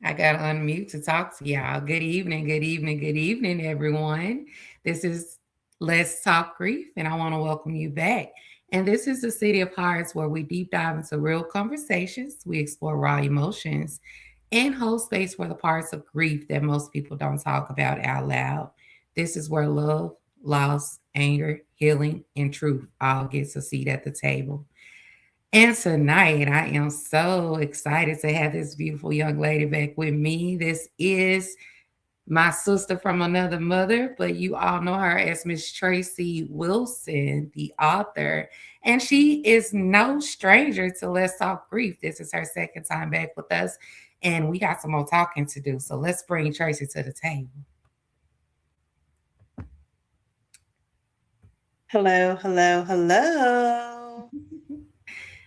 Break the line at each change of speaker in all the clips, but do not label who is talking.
I got to unmute to talk to y'all. Good evening, good evening, good evening, everyone. This is Let's Talk Grief, and I want to welcome you back. And this is the City of Hearts where we deep dive into real conversations, we explore raw emotions, and hold space for the parts of grief that most people don't talk about out loud. This is where love, loss, anger, healing, and truth all gets a seat at the table. And tonight, I am so excited to have this beautiful young lady back with me. This is my sister from another mother, but you all know her as Miss Tracy Wilson, the author. And she is no stranger to Let's Talk Grief. This is her second time back with us, and we got some more talking to do. So let's bring Tracy to the table.
Hello, hello, hello.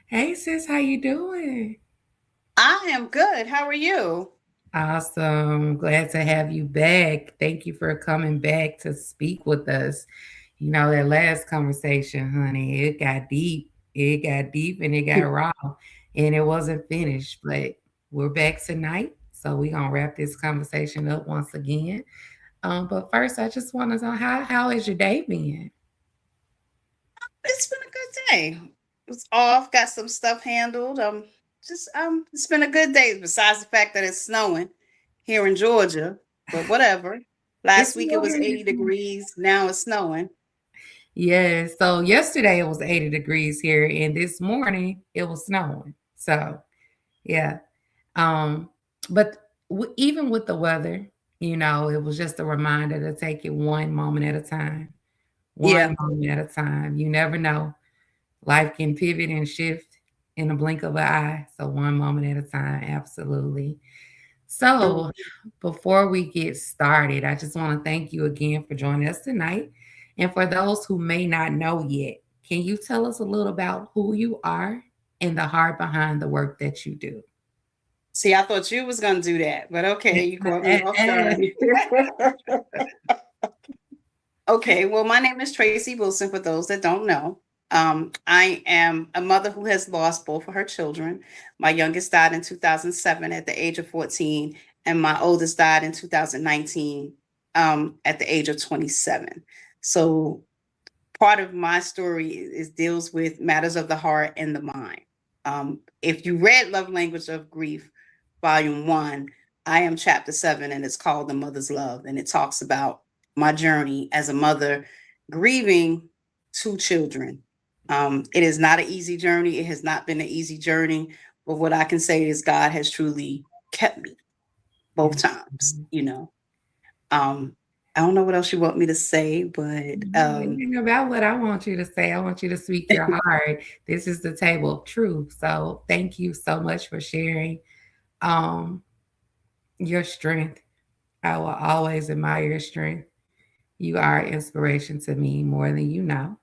Hey sis, how you doing?
I am good. How are you?
Awesome. Glad to have you back. Thank you for coming back to speak with us. You know, that last conversation, honey, it got deep. It got deep and it got raw and it wasn't finished, but we're back tonight. So we're gonna wrap this conversation up once again. But first I just want to know how has your day been?
It's been a good day. It was off, got some stuff handled. It's been a good day, besides the fact that it's snowing here in Georgia. But whatever.
It's
Last week it was
snowing.
80 degrees. Now it's snowing.
Yeah, so yesterday it was 80 degrees here, and this morning it was snowing. So yeah. Um, but even with the weather, you know, it was just a reminder to take it one moment at a time. One
Yeah.
moment at a time. You never know. Life can pivot and shift in a blink of an eye. So one moment at a time, absolutely. So
Mhm.
before we get started, I just want to thank you again for joining us tonight. And for those who may not know yet, can you tell us a little about who you are and the heart behind the work that you do?
See, I thought you was gonna do that, but okay, you caught me off guard. Okay, well, my name is Tracy Wilson, for those that don't know. I am a mother who has lost both of her children. My youngest died in 2007 at the age of 14, and my oldest died in 2019 at the age of 27. So, part of my story is deals with matters of the heart and the mind. If you read Love Language of Grief, Volume 1, I am chapter 7, and it's called The Mother's Love. And it talks about my journey as a mother grieving two children. It is not an easy journey. It has not been an easy journey. But what I can say is God has truly kept me both times,
Absolutely.
you know. Um, I don't know what else you want me to say, but
No, anything about what I want you to say. I want you to speak your heart. This is the table of truth. So thank you so much for sharing um, your strength. I will always admire your strength. You are an inspiration to me more than you know.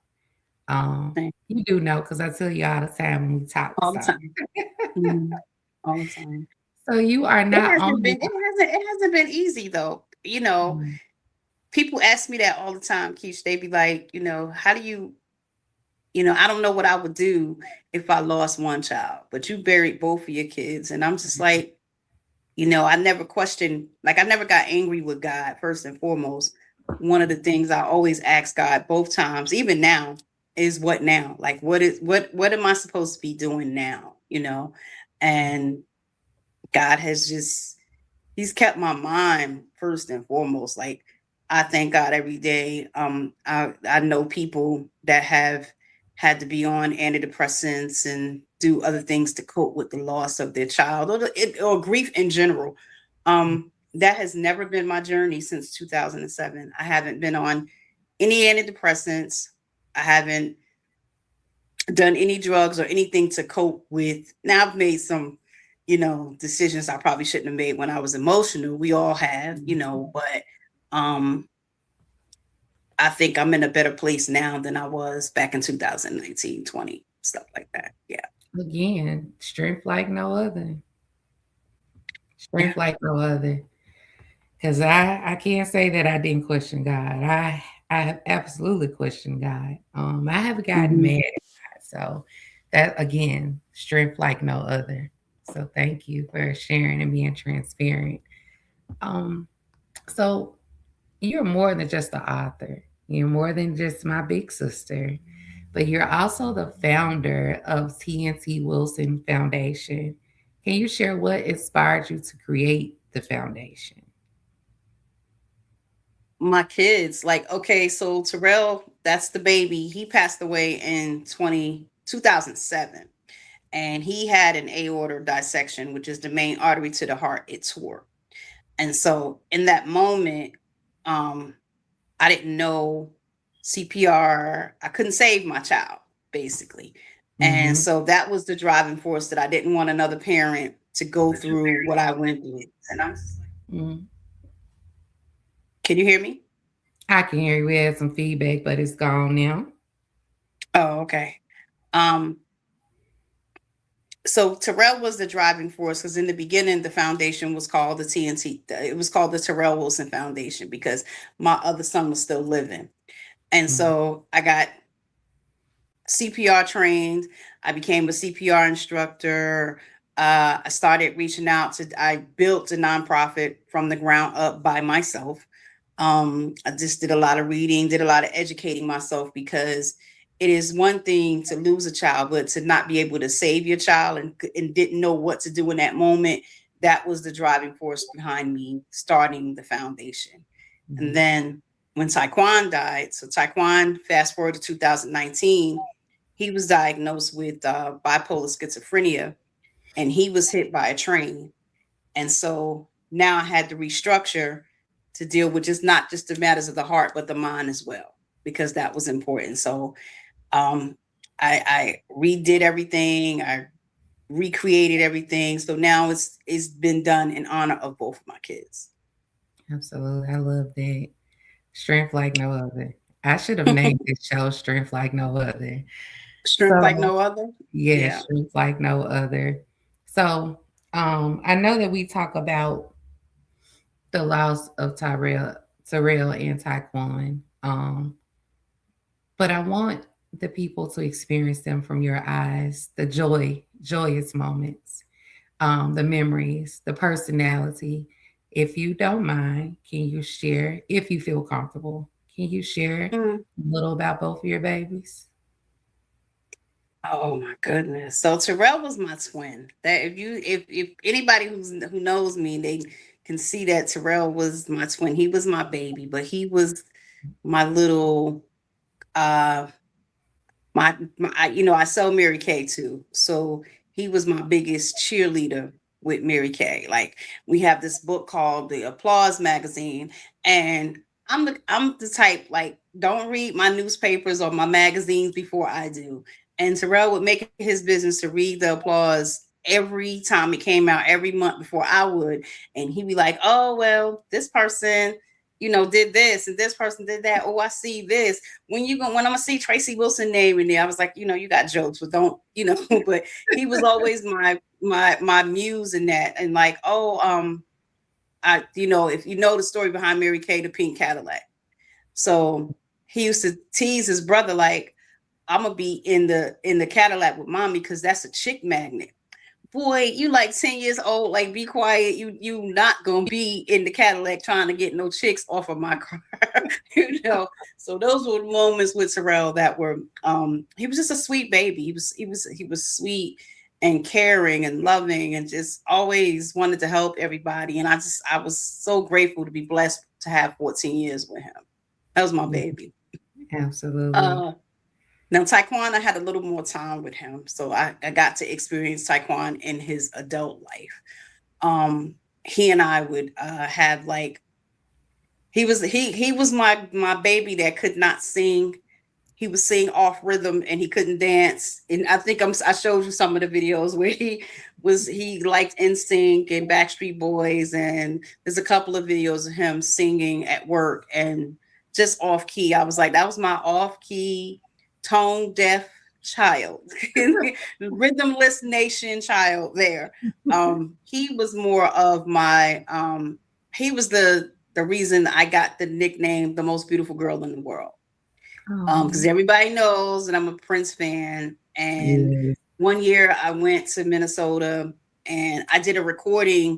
You do know because I tell you all the time when we talk.
all the
So,
time. Mhm. All the time.
so you are
It
not
hasn't
only.
been it hasn't been easy though. People ask me that all the time, Keish. They be like, how do I don't know what I would do if I lost one child, but you buried both of your kids. And I'm just like, I never questioned, like I never got angry with God first and foremost. One of the things I always ask God both times, even now, is what now? Like what am I supposed to be doing now? And God has just He's kept my mind first and foremost. Like I thank God every day. I know people that have had to be on antidepressants and do other things to cope with the loss of their child or grief in general. That has never been my journey since 2007. I haven't been on any antidepressants. I haven't done any drugs or anything to cope with. Now I've made some, decisions I probably shouldn't have made when I was emotional. We all have, but um I think I'm in a better place now than I was back in 2019, 20, stuff like that. Yeah.
Again, strength like no other.
Yeah.
Strength like no other. Because I can't say that I didn't question God. I have absolutely questioned God. I haven't gotten
Hmm.
mad at God. So that again, strength like no other. So thank you for sharing and being transparent. Um, so you're more than just the author. You're more than just my big sister, but you're also the founder of TNT Wilson Foundation. Can you share what inspired you to create the foundation?
My kids, like, okay, so Terrell, that's the baby. He passed away in 2007, and he had an aorta dissection, which is the main artery to the heart. It tore. And so in that moment, um, I didn't know CPR. I couldn't save my child, basically. And
Mm-hmm.
so that was the driving force, that I didn't want another parent to go through what I went through. And I'm just like,
Mm-hmm.
can you hear me?
I can hear you. We had some feedback, but it's gone now.
Oh, okay. Um, so Terrell was the driving force, because in the beginning the foundation was called the TNT. It was called the Terrell Wilson Foundation because my other son was still living. And
Mm-hmm.
so I got CPR trained. I became a CPR instructor. I started reaching out to, I built a nonprofit from the ground up by myself. I just did a lot of reading, did a lot of educating myself, because it is one thing to lose a child, but to not be able to save your child, and didn't know what to do in that moment. That was the driving force behind me starting the foundation. And
Mm-hmm.
then when Taekwon died, so Taekwon, fast forward to 2019, he was diagnosed with bipolar schizophrenia, and he was hit by a train. And so now I had to restructure to deal with just not just the matters of the heart, but the mind as well, because that was important. So um, I redid everything. I recreated everything. So now it's been done in honor of both of my kids.
Absolutely. I love that. Strength like no other. I should have named this show Strength Like No Other.
Strength like
So,
no other.
yeah,
Yeah.
strength like no other. So, I know that we talk about the loss of Terrell and Taekwon, but I want the people to experience them from your eyes, the joyous moments, the memories, the personality. If you don't mind, can you share, if you feel comfortable, can you share
Mm.
a little about both of your babies?
Oh my goodness. So Terrell was my twin. That if anybody who knows me, they can see that Terrell was my twin. He was my baby, but he was my little uh I sell Mary Kay too. So he was my biggest cheerleader with Mary Kay. Like, we have this book called the Applause magazine, and I'm the type, like, don't read my newspapers or my magazines before I do. And Terrell would make it his business to read the Applause every time it came out, every month before I would. And he'd be like, oh well, this person, did this, and this person did that. Oh, I see this. When I'm gonna see Tracy Wilson name in there, I was like, you got jokes, but don't, but he was always my muse in that. And like, oh, if you know the story behind Mary Kay, the pink Cadillac. So he used to tease his brother, like, I'm gonna be in the Cadillac with mommy because that's a chick magnet. Boy, you like 10 years old, like, be quiet. You not gonna be in the Cadillac trying to get no chicks off of my car. So those were moments with Terrell that were he was just a sweet baby. He was sweet and caring and loving, and just always wanted to help everybody. And I was so grateful to be blessed to have 14 years with him. That was my
Yeah,
baby.
absolutely.
uh Now, Taekwon, I had a little more time with him, so I got to experience Taekwon in his adult life. He and I would have, like, he was my baby that could not sing. He was sing off rhythm, and he couldn't dance. And I think I showed you some of the videos where he liked NSYNC and Backstreet Boys, and there's a couple of videos of him singing at work and just off key. I was like, that was my off key, tone deaf child, rhythmless nation child there. He was more of my he was the reason I got the nickname the most beautiful girl in the world,
Oh,
because everybody knows that I'm a Prince fan. And
yes.
one year I went to Minnesota, and I did a recording.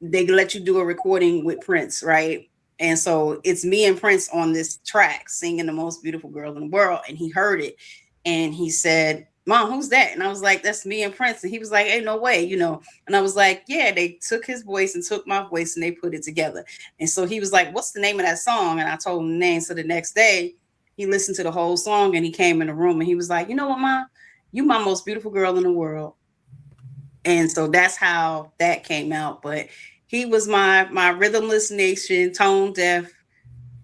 They let you do a recording with Prince, right? And so it's me and Prince on this track singing The Most Beautiful Girl in the World. And he heard it and he said, Mom, who's that? And I was like, that's me and Prince. And he was like, hey, no way, you know. And I was like, yeah, they took his voice and took my voice and they put it together. And so he was like, what's the name of that song? And I told him the name. So the next day he listened to the whole song and he came in the room and he was like, you know what, Mom? You my most beautiful girl in the world. And so that's how that came out. But he was my rhythmless nation, tone deaf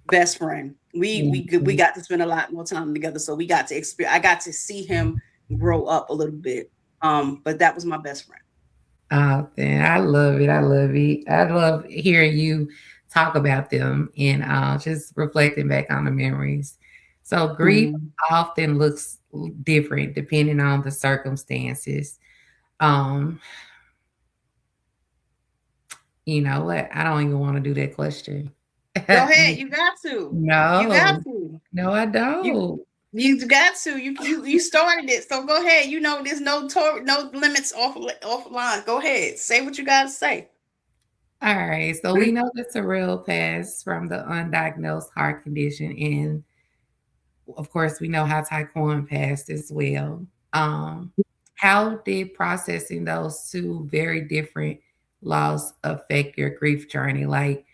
best friend. We got to spend a lot more time together, so we got to experience. I got to see him grow up a little bit. But that was my best friend.
Oh, then I love it. I love it. I love hearing you talk about them and just reflecting back on the memories. So grief
Mhm.
often looks different depending on the circumstances. Um, you know what? I don't even want to do that question.
Go ahead, you got to. You got
No,
to.
no, I
You
don't.
you got to. You started it, so go ahead. You know, there's no limits off line. Go ahead, say what you got to say.
All right. So we know that Terrell passed from the undiagnosed heart condition, and of course, we know how Taekwon passed as well. Um, how did processing those two very different loss affect your grief journey? Like,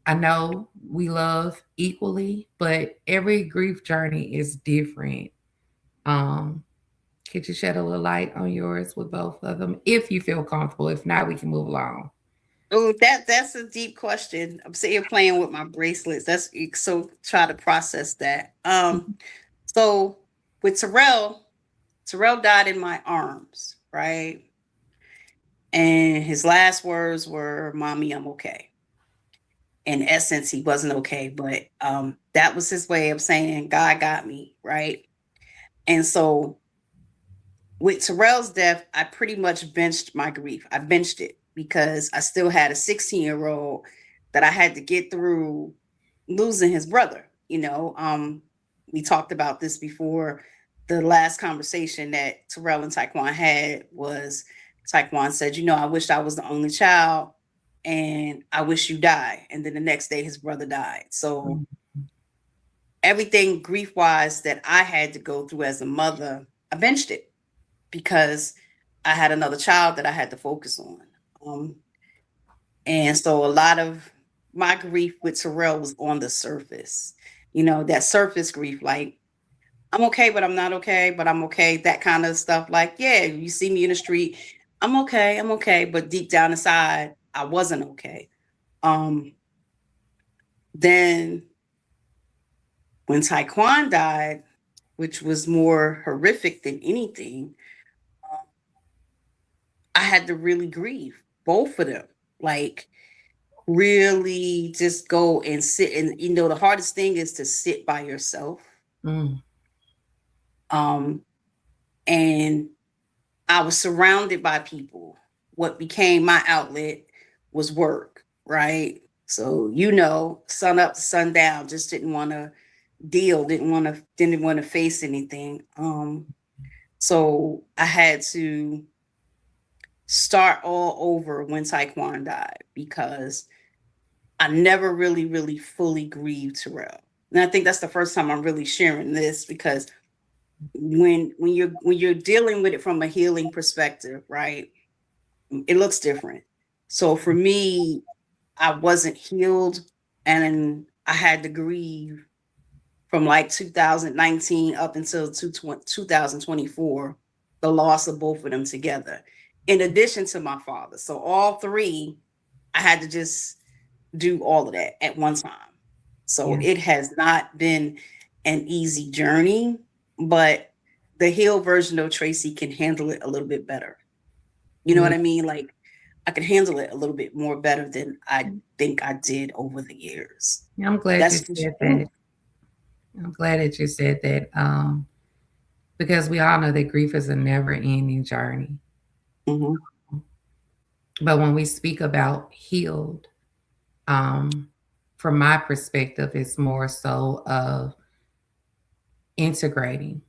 I know we love equally, but every grief journey is different. Um, could you shed a little light on yours with both of them if you feel comfortable? If not, we can move along.
Oh, that's a deep question. I'm sitting here playing with my bracelets. That's so try to process that. So with Terrell died in my arms, right? And his last words were, "Mommy, I'm okay." In essence, he wasn't okay, but that was his way of saying, "God got me," right? And so with Terrell's death, I pretty much benched my grief. I benched it because I still had a 16-year-old that I had to get through losing his brother. We talked about this before. The last conversation that Terrell and Taekwon had was Taekwon said, I wish I was the only child and I wish you die. And then the next day his brother died. So everything grief wise that I had to go through as a mother, I benched it because I had another child that I had to focus on. Um, and so a lot of my grief with Terrell was on the surface, that surface grief, like, I'm okay, but I'm not okay, but I'm okay, that kind of stuff. Like, yeah, you see me in the street, I'm okay. But deep down inside, I wasn't okay. Um, then when Taekwon died, which was more horrific than anything, I had to really grieve both of them. Like, really just go and sit. And, the hardest thing is to sit by yourself.
Mm,
Um, and I was surrounded by people. What became my outlet was work, right? So, sun up to sundown, just didn't want to deal, didn't want to face anything. So I had to start all over when Taekwon died because I never really, really fully grieved Terrell. And I think that's the first time I'm really sharing this because when you're dealing with it from a healing perspective, right? It looks different. So for me, I wasn't healed and I had to grieve from like 2019 up until 2024, the loss of both of them together, in addition to my father. So all three, I had to just do all of that at one time. So
yeah.
it has not been an easy journey, but the healed version of Tracy can handle it a little bit better. You know
Yeah.
what I mean? Like, I can handle it a little bit more better than I think I did over the years.
I'm glad you
That's just
said that.
true.
I'm glad that you said that because we all know that grief is a never ending journey.
Hmm.
But when we speak about healed, um, from my perspective, it's more so of integrating,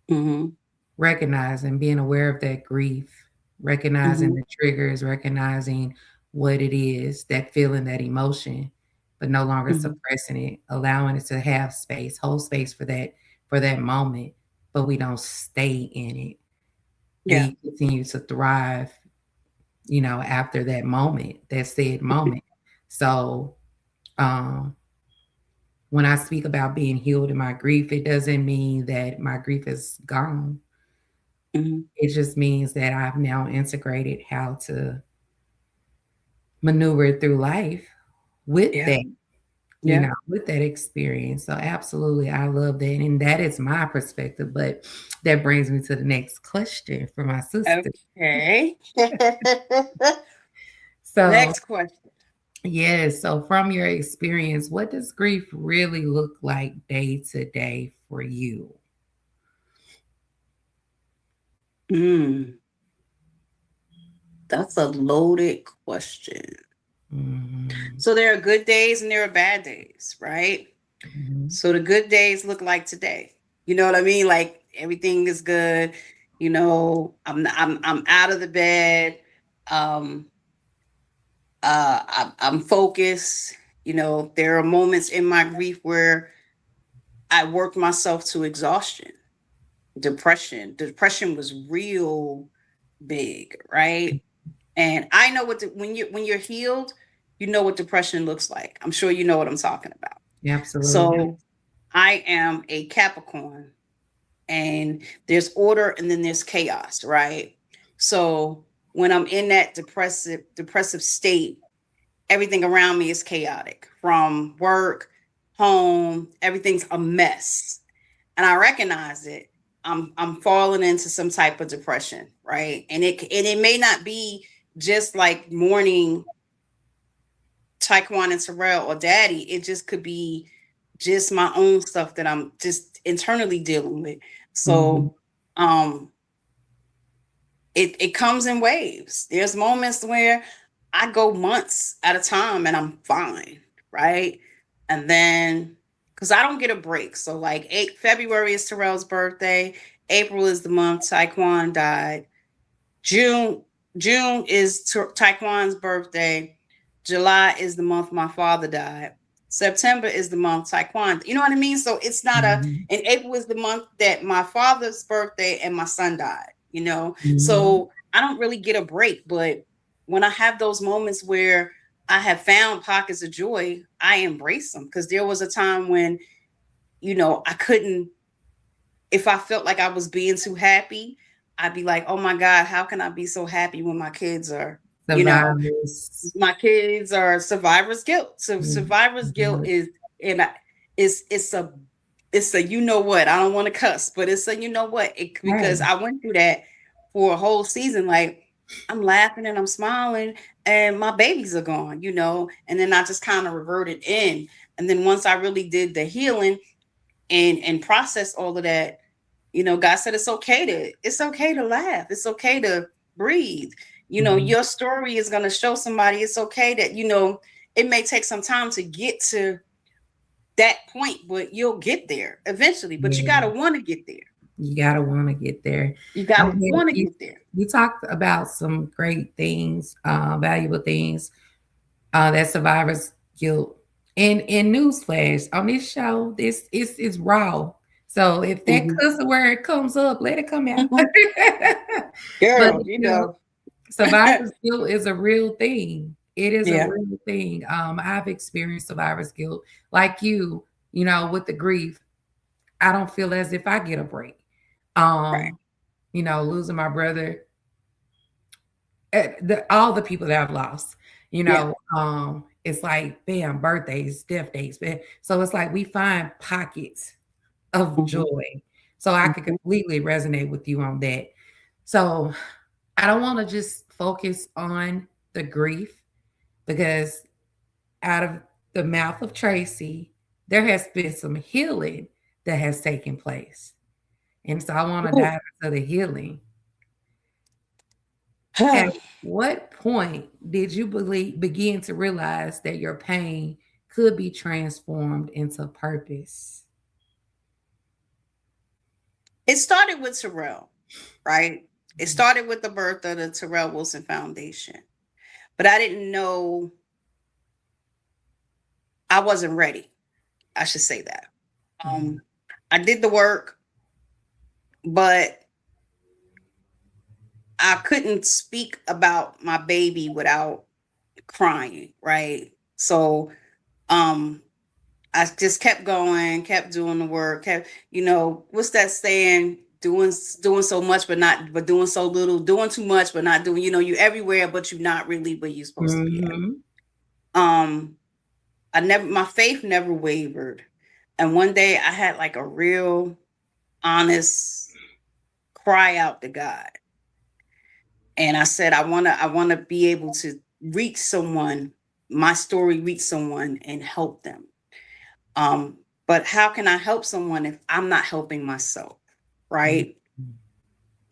Hmm.
recognizing, being aware of that grief. recognizing
Mhm.
the triggers, recognizing what it is, that feeling, that emotion, but no longer
Mhm.
suppressing it, allowing it to have space, hold space for that moment, but we don't stay in it.
Yeah.
We continue to thrive, after that moment, that said moment. So, um, when I speak about being healed in my grief, it doesn't mean that my grief is gone.
Mhm.
It just means that I've now integrated how to maneuver through life with
Yeah. Yeah.
with that experience. So absolutely, I love that. And that is my perspective. But that brings me to the next question for my sister.
Okay.
So,
Next question.
yes, so from your experience, what does grief really look like day to day for you?
Mm, that's a loaded question.
Mhm,
So there are good days and there are bad days, right?
mhm,
So the good days look like today. You know what I mean? Like everything is good. I'm out of the bed. Um, I'm focused. There are moments in my grief where I worked myself to exhaustion, depression. Depression was real big, right? And I know when you're healed, you know what depression looks like. I'm sure you know what I'm talking about.
absolutely.
So I am a Capricorn, and there's order and then there's chaos, right? So when I'm in that depressive state, everything around me is chaotic. From work, home, everything's a mess. And I recognize it. I'm falling into some type of depression, right? And it may not be just like mourning Taekwon and Terrell or Daddy. It just could be just my own stuff that I'm just internally dealing with.
Mhm,
So it comes in waves. There's moments where I go months at a time and I'm fine, right? And then because I don't get a break. So like February is Terrell's birthday, April is the month Taekwon died. June June is Taekwon's birthday. July is the month my father died. September is the month Taekwon. You know what I mean? So it's not a
mhm,
and April is the month that my father's birthday and my son died, you know?
mhm.
So I don't really get a break, but when I have those moments where I have found pockets of joy, I embrace them because there was a time when, I couldn't if I felt like I was being too happy, I'd be like, "Oh my God, how can I be so happy when you know,
Survivors.
my kids are survivor's guilt." So
Mhm,
survivor's guilt is and I, it's a you know what I don't want to cuss, but it's a you know what because
right.
I went through that for a whole season. Like I'm laughing and I'm smiling, and my babies are gone, and then I just kind of reverted in. And then once I really did the healing and process all of that, God said it's okay to laugh, it's okay to breathe.
Mhm,
Your story is going to show somebody it's okay that it may take some time to get to that point, but you'll get there eventually. But you got to
yeah.
want to get there.
You gotta wanna get there.
You got
I'm
to
glad
want to
you
get there.
you talked about some great things, valuable things, that survivor's guilt. And newsflash, on this show, this is raw. So if that
Mhm.
cuss word comes up, let it come out.
Mhm.
But,
Girl,
survivor's guilt is a real thing. It is a
yeah.
real thing. I've experienced survivor's guilt like you, with the grief. I don't feel as if I get a break.
Right.
Um, losing my brother, all the people that I've lost,
Yeah.
it's like bam, birthdays, death dates, so it's like we find pockets of
Mhm.
joy. So I could
Mhm.
completely resonate with you on that. So I don't want to just focus on the grief because out of the mouth of Tracy, there has been some healing that has taken place. And so I want to
Ooh.
dive into the healing. At what point did you begin to realize that your pain could be transformed into purpose?
It started with Terrell, right? It started with the birth of the Terrell Wilson Foundation, but I didn't know, I wasn't ready. I should say that.
Mhm.
I did the work, but I couldn't speak about my baby without crying, right? So um I just kept going, kept doing the work, kept, what's that saying? Doing so much but doing so little, doing too much but not doing, you everywhere but you're not really where you're supposed to be at.
Mhm.
Um my faith never wavered. And one day I had like a real honest cry out to God. And I said, I want to be able to reach someone, my story reach someone and help them. Um, but how can I help someone if I'm not helping myself?
Mhm.
Right.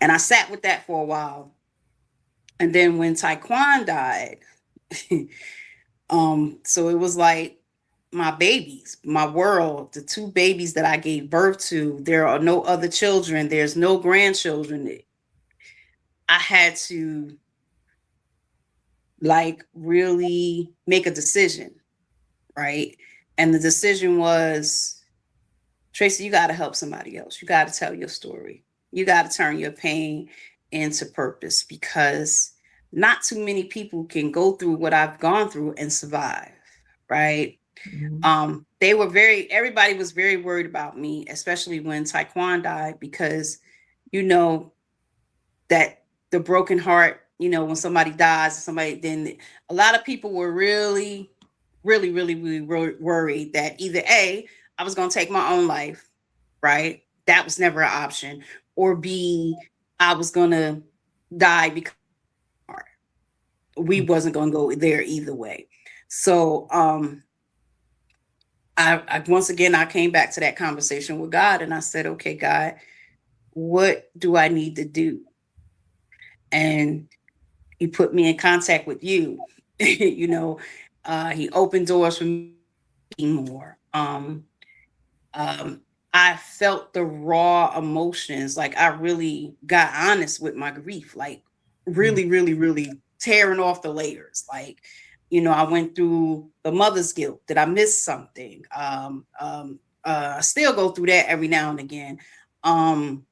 And I sat with that for a while. And then when Taekwon died, so it was like my babies, my world, the two babies that I gave birth to, there are no other children, there's no grandchildren. I had to like really make a decision, right? And the decision was, Tracy, you got to help somebody else. You got to tell your story. You got to turn your pain into purpose, because not too many people can go through what I've gone through and survive, right?
Mhm.
Everybody was very worried about me, especially when Taekwon died, because you know that the broken heart, when somebody dies, then a lot of people were really, really, really, really worried that either A, I was going to take my own life, right? That was never an option. Or B, I was going to die because we wasn't going to go there either way. So, I once again, I came back to that conversation with God and I said, okay, God, what do I need to do? And he put me in contact with you. He opened doors for me more. Um, I felt the raw emotions. Like I really got honest with my grief, like
Mhm.
really, really, really tearing off the layers. Like, I went through the mother's guilt. Did I miss something? I still go through that every now and again. Um,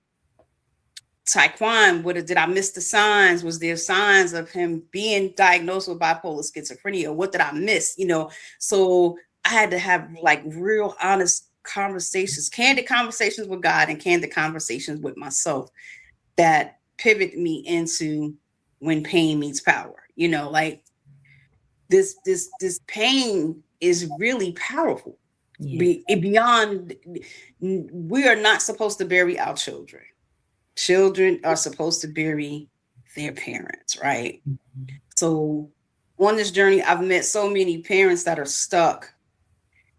Taekwon, did I miss the signs? Was there signs of him being diagnosed with bipolar schizophrenia? What did I miss? So I had to have like real honest conversations, candid conversations with God and candid conversations with myself that pivot me into when pain meets power. Like this pain is really powerful.
Yes.
Beyond, we are not supposed to bury our children. Children are supposed to bury their parents, right?
Mhm.
So on this journey, I've met so many parents that are stuck.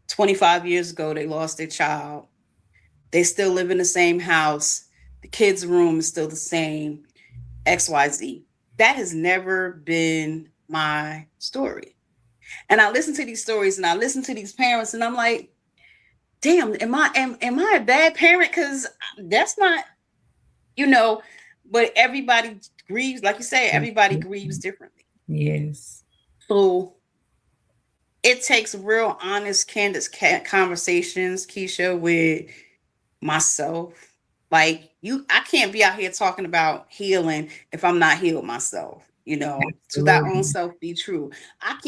25 years ago, they lost their child. They still live in the same house. The kids' room is still the same, XYZ. That has never been my story. And I listen to these stories and I listen to these parents and I'm like, damn, am I a bad parent? Because that's not, you know, but everybody grieves, like you say, everybody grieves differently.
Yes.
So it takes real honest, candid conversations, Keisha, with myself. Like I can't be out here talking about healing if I'm not healed myself. To thy own
Absolutely.
self be true. I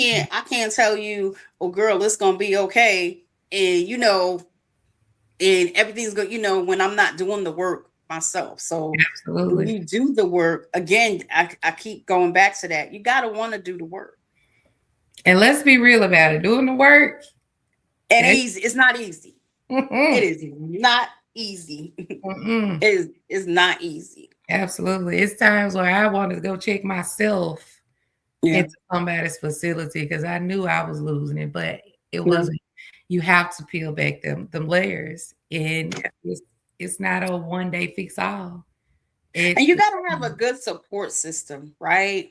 can't tell you, oh girl, it's gonna be okay. And and everything's good, when I'm not doing the work myself. So when
Absolutely.
you do the work, again, I keep going back to that. You gotta want to do the work.
And let's be real about it. Doing the work,
And
it,
easy, it's not easy. It
mm-mm,
is not easy.
mm-mm.
It's not easy.
Absolutely. It's times where I wanted to go check myself
Yeah.
into somebody's facility because I knew I was losing it, but it
Yeah.
wasn't. You have to peel back them layers, and it's not a one day fix all.
And
It's
you got to have a good support system, right?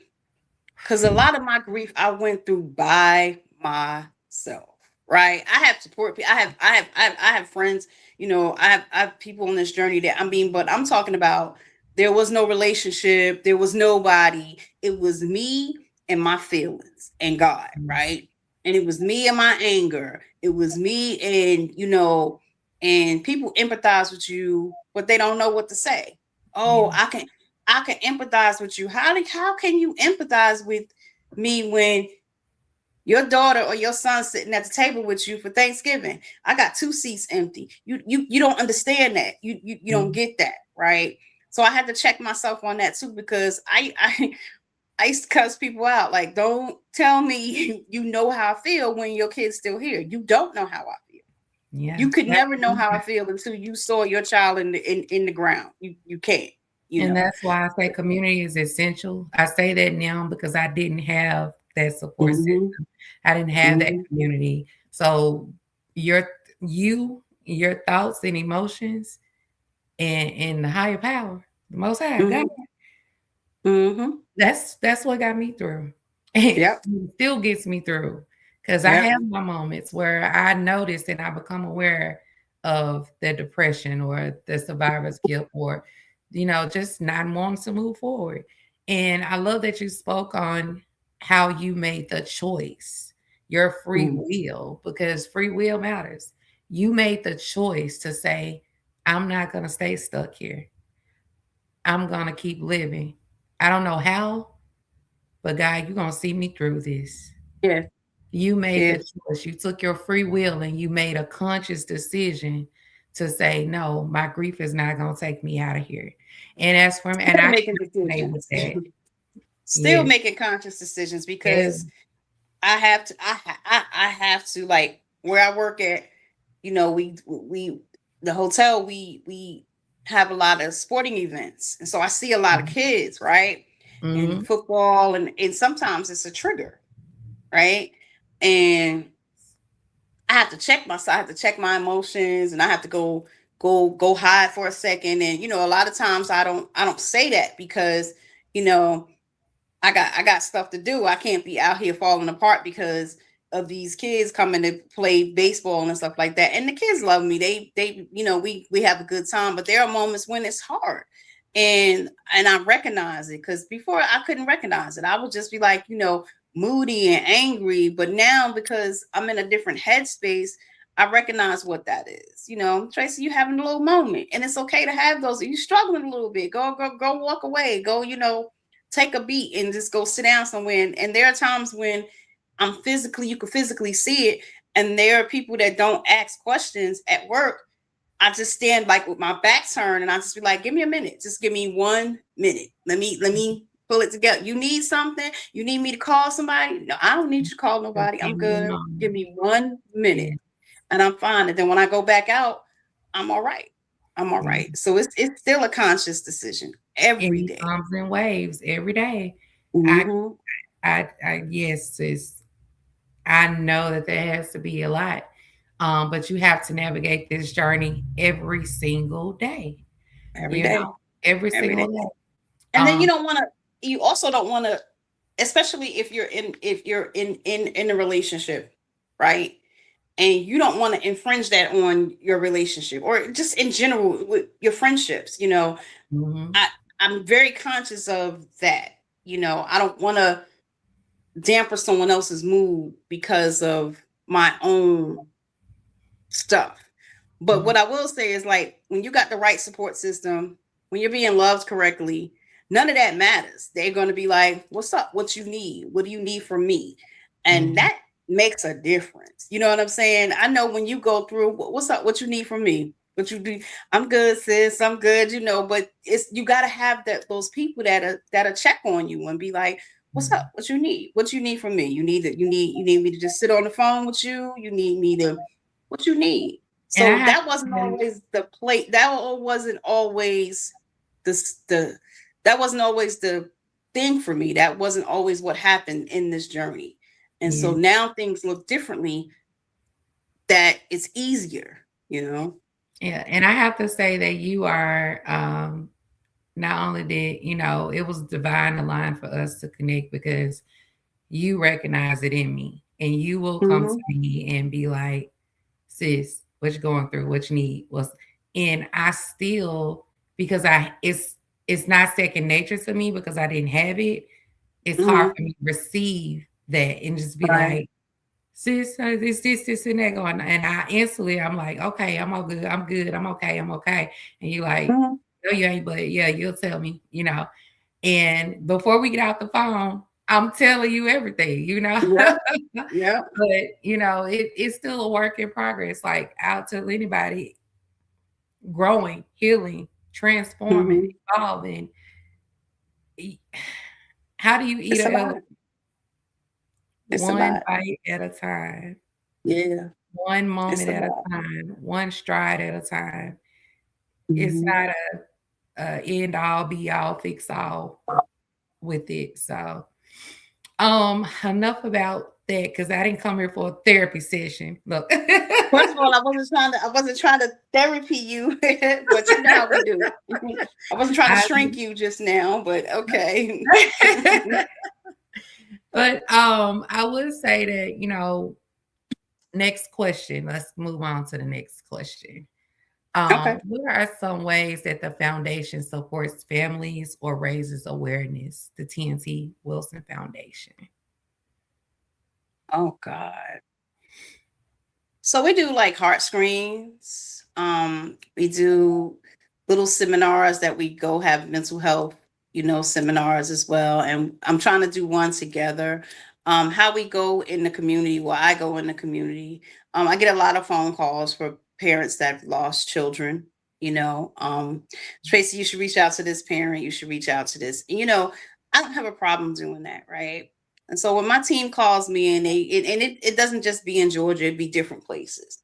Because a lot of my grief I went through by myself, right? I have support. I have friends. I have people on this journey that but I'm talking about. There was no relationship. There was nobody. It was me and my feelings and God,
Mm,
right? And it was me and my anger. It was me and, and people empathize with you, but they don't know what to say.
yeah.
Oh, I can empathize with you. How can you empathize with me when your daughter or your son sitting at the table with you for Thanksgiving? I got two seats empty. You don't understand that. You don't
Mm,
get that, right? So I had to check myself on that too, because I used to cuss people out. Like, don't tell me you know how I feel when your kid's still here. You don't know how I feel.
yeah.
You could never know how I feel until you saw your child in the ground. You can't, you
And
know.
that's why I say community is essential. I say that now because I didn't have that support
Mm-hmm.
system. I didn't have that
Mm-hmm.
community. So your your thoughts and emotions and the higher power, the most high, God,
Mm-hmm. Mm-hmm.
that's what got me through. And
Yep.
it still gets me through. Because I
Yep.
have my moments where I notice and I become aware of the depression or the survivor's guilt or, just not wanting to move forward. And I love that you spoke on how you made the choice, your free
Mm.
will, because free will matters. You made the choice to say, I'm not going to stay stuck here. I'm going to keep living. I don't know how, but God, you're going to see me through this.
Yes.
You made the
Yes.
choice. You took your free will and you made a conscious decision to say, no, my grief is not going to take me out of here. And as for me, and
Still
I
making
can resonate with
decisions.
that.
Still
Yes.
making conscious decisions,
Yes.
because I have to. I have to, like, where I work at. We the hotel, we have a lot of sporting events, and so I see a lot of kids, right, in
Mm-hmm.
football, and sometimes it's a trigger, right, and I have to check myself. I have to check my emotions, and I have to go hide for a second. And a lot of times I don't say that, because you know I got stuff to do. I can't be out here falling apart because of these kids coming to play baseball and stuff like that. And the kids love me. We have a good time, but there are moments when it's hard. And I recognize it, because before I couldn't recognize it. I would just be like, moody and angry. But now, because I'm in a different headspace, I recognize what that is. Tracy, you having a little moment, and it's okay to have those. You struggling a little bit. Go walk away. Go, take a beat and just go sit down somewhere. And there are times when you can physically see it. And there are people that don't ask questions at work. I just stand, like, with my back turned, and I just be like, give me a minute. Just give me 1 minute. Let me pull it together. You need something? You need me to call somebody? No, I don't need you to call
Just
nobody.
give
I'm
me a
good. Give
moment.
me 1 minute,
Yeah.
and I'm fine. And then when I go back out, I'm all right. I'm all
Yeah.
right. So it's still a conscious decision
And
every
it
day.
comes in waves every day. I,
Mm-hmm.
yes, I know that there has to be a lot, but you have to navigate this journey every single day.
Every
You know,
day.
every
Every
single
day.
day.
And then
Um,
you also don't want to, especially if you're in a relationship, right? And you don't want to infringe that on your relationship, or just in general with your friendships.
mhm,
I'm very conscious of that. I don't want to damper someone else's mood because of my own stuff. But
mhm,
what I will say is, like, when you got the right support system, when you're being loved correctly, none of that matters. They're going to be like, what's up? What you need? What do you need from me? And
mhm.
that makes a difference. You know what I'm saying? I know when you go through, what's up? What you need from me? What you do? I'm good, sis. I'm good, but you got to have those people that'll check on you and be like, what's up? What you need? What you need from me? You need me to just sit on the phone with you? You need me to, what you need?
And I
So
have
that
to
wasn't
say,
always the plate. Wasn't always the that wasn't always the thing for me. That wasn't always what happened in this journey. And so
yeah,
now things look differently, that it's easier.
yeah, and I have to say that you are, not only did, it was divine aligned for us to connect because you recognize it in me and you will come to
Mm-hmm.
me and be like, sis, what you going through, what you need was, and I still, because it's it's not second nature to me because I didn't have it. It's hard
Mhm.
for me to receive that and just be
Right.
like, sis, this, and that going. And I instantly, I'm like, okay, I'm all good. I'm good. I'm okay. I'm okay. And you like,
Mhm.
no, you ain't, but yeah, you'll tell me, you know. And before we get out the phone, I'm telling you everything, you know.
Yep. Yep.
But you know, it's still a work in progress. Like I'll tell anybody growing, healing, transforming,
Mhm.
evolving. How do you eat
It's a
an elephant?
lot. It's a
One
lot.
bite at a time,
Yeah.
one
It's
moment
a
at a
lot.
time, one stride at a time. It's
Mhm.
not a end all, be all, fix all with it. So, enough about that because I didn't come here for a therapy session. Look.
First of all, I wasn't trying to therapy you, but you know how we do. I wasn't trying to
I,
shrink you just now, but okay.
but I would say that, you know, next question. Let's move on to the next question.
Okay.
What are some ways that the foundation supports families or raises awareness? The TNT Wilson Foundation.
Oh God. So we do like heart screens. We do little seminars that we go have mental health, seminars as well. And I'm trying to do one together. How we go in the community, well, I go in the community. I get a lot of phone calls for parents that have lost children. Tracy, you should reach out to this parent. You should reach out to this. I don't have a problem doing that, right? And so when my team calls me and it doesn't just be in Georgia, it'd be different places.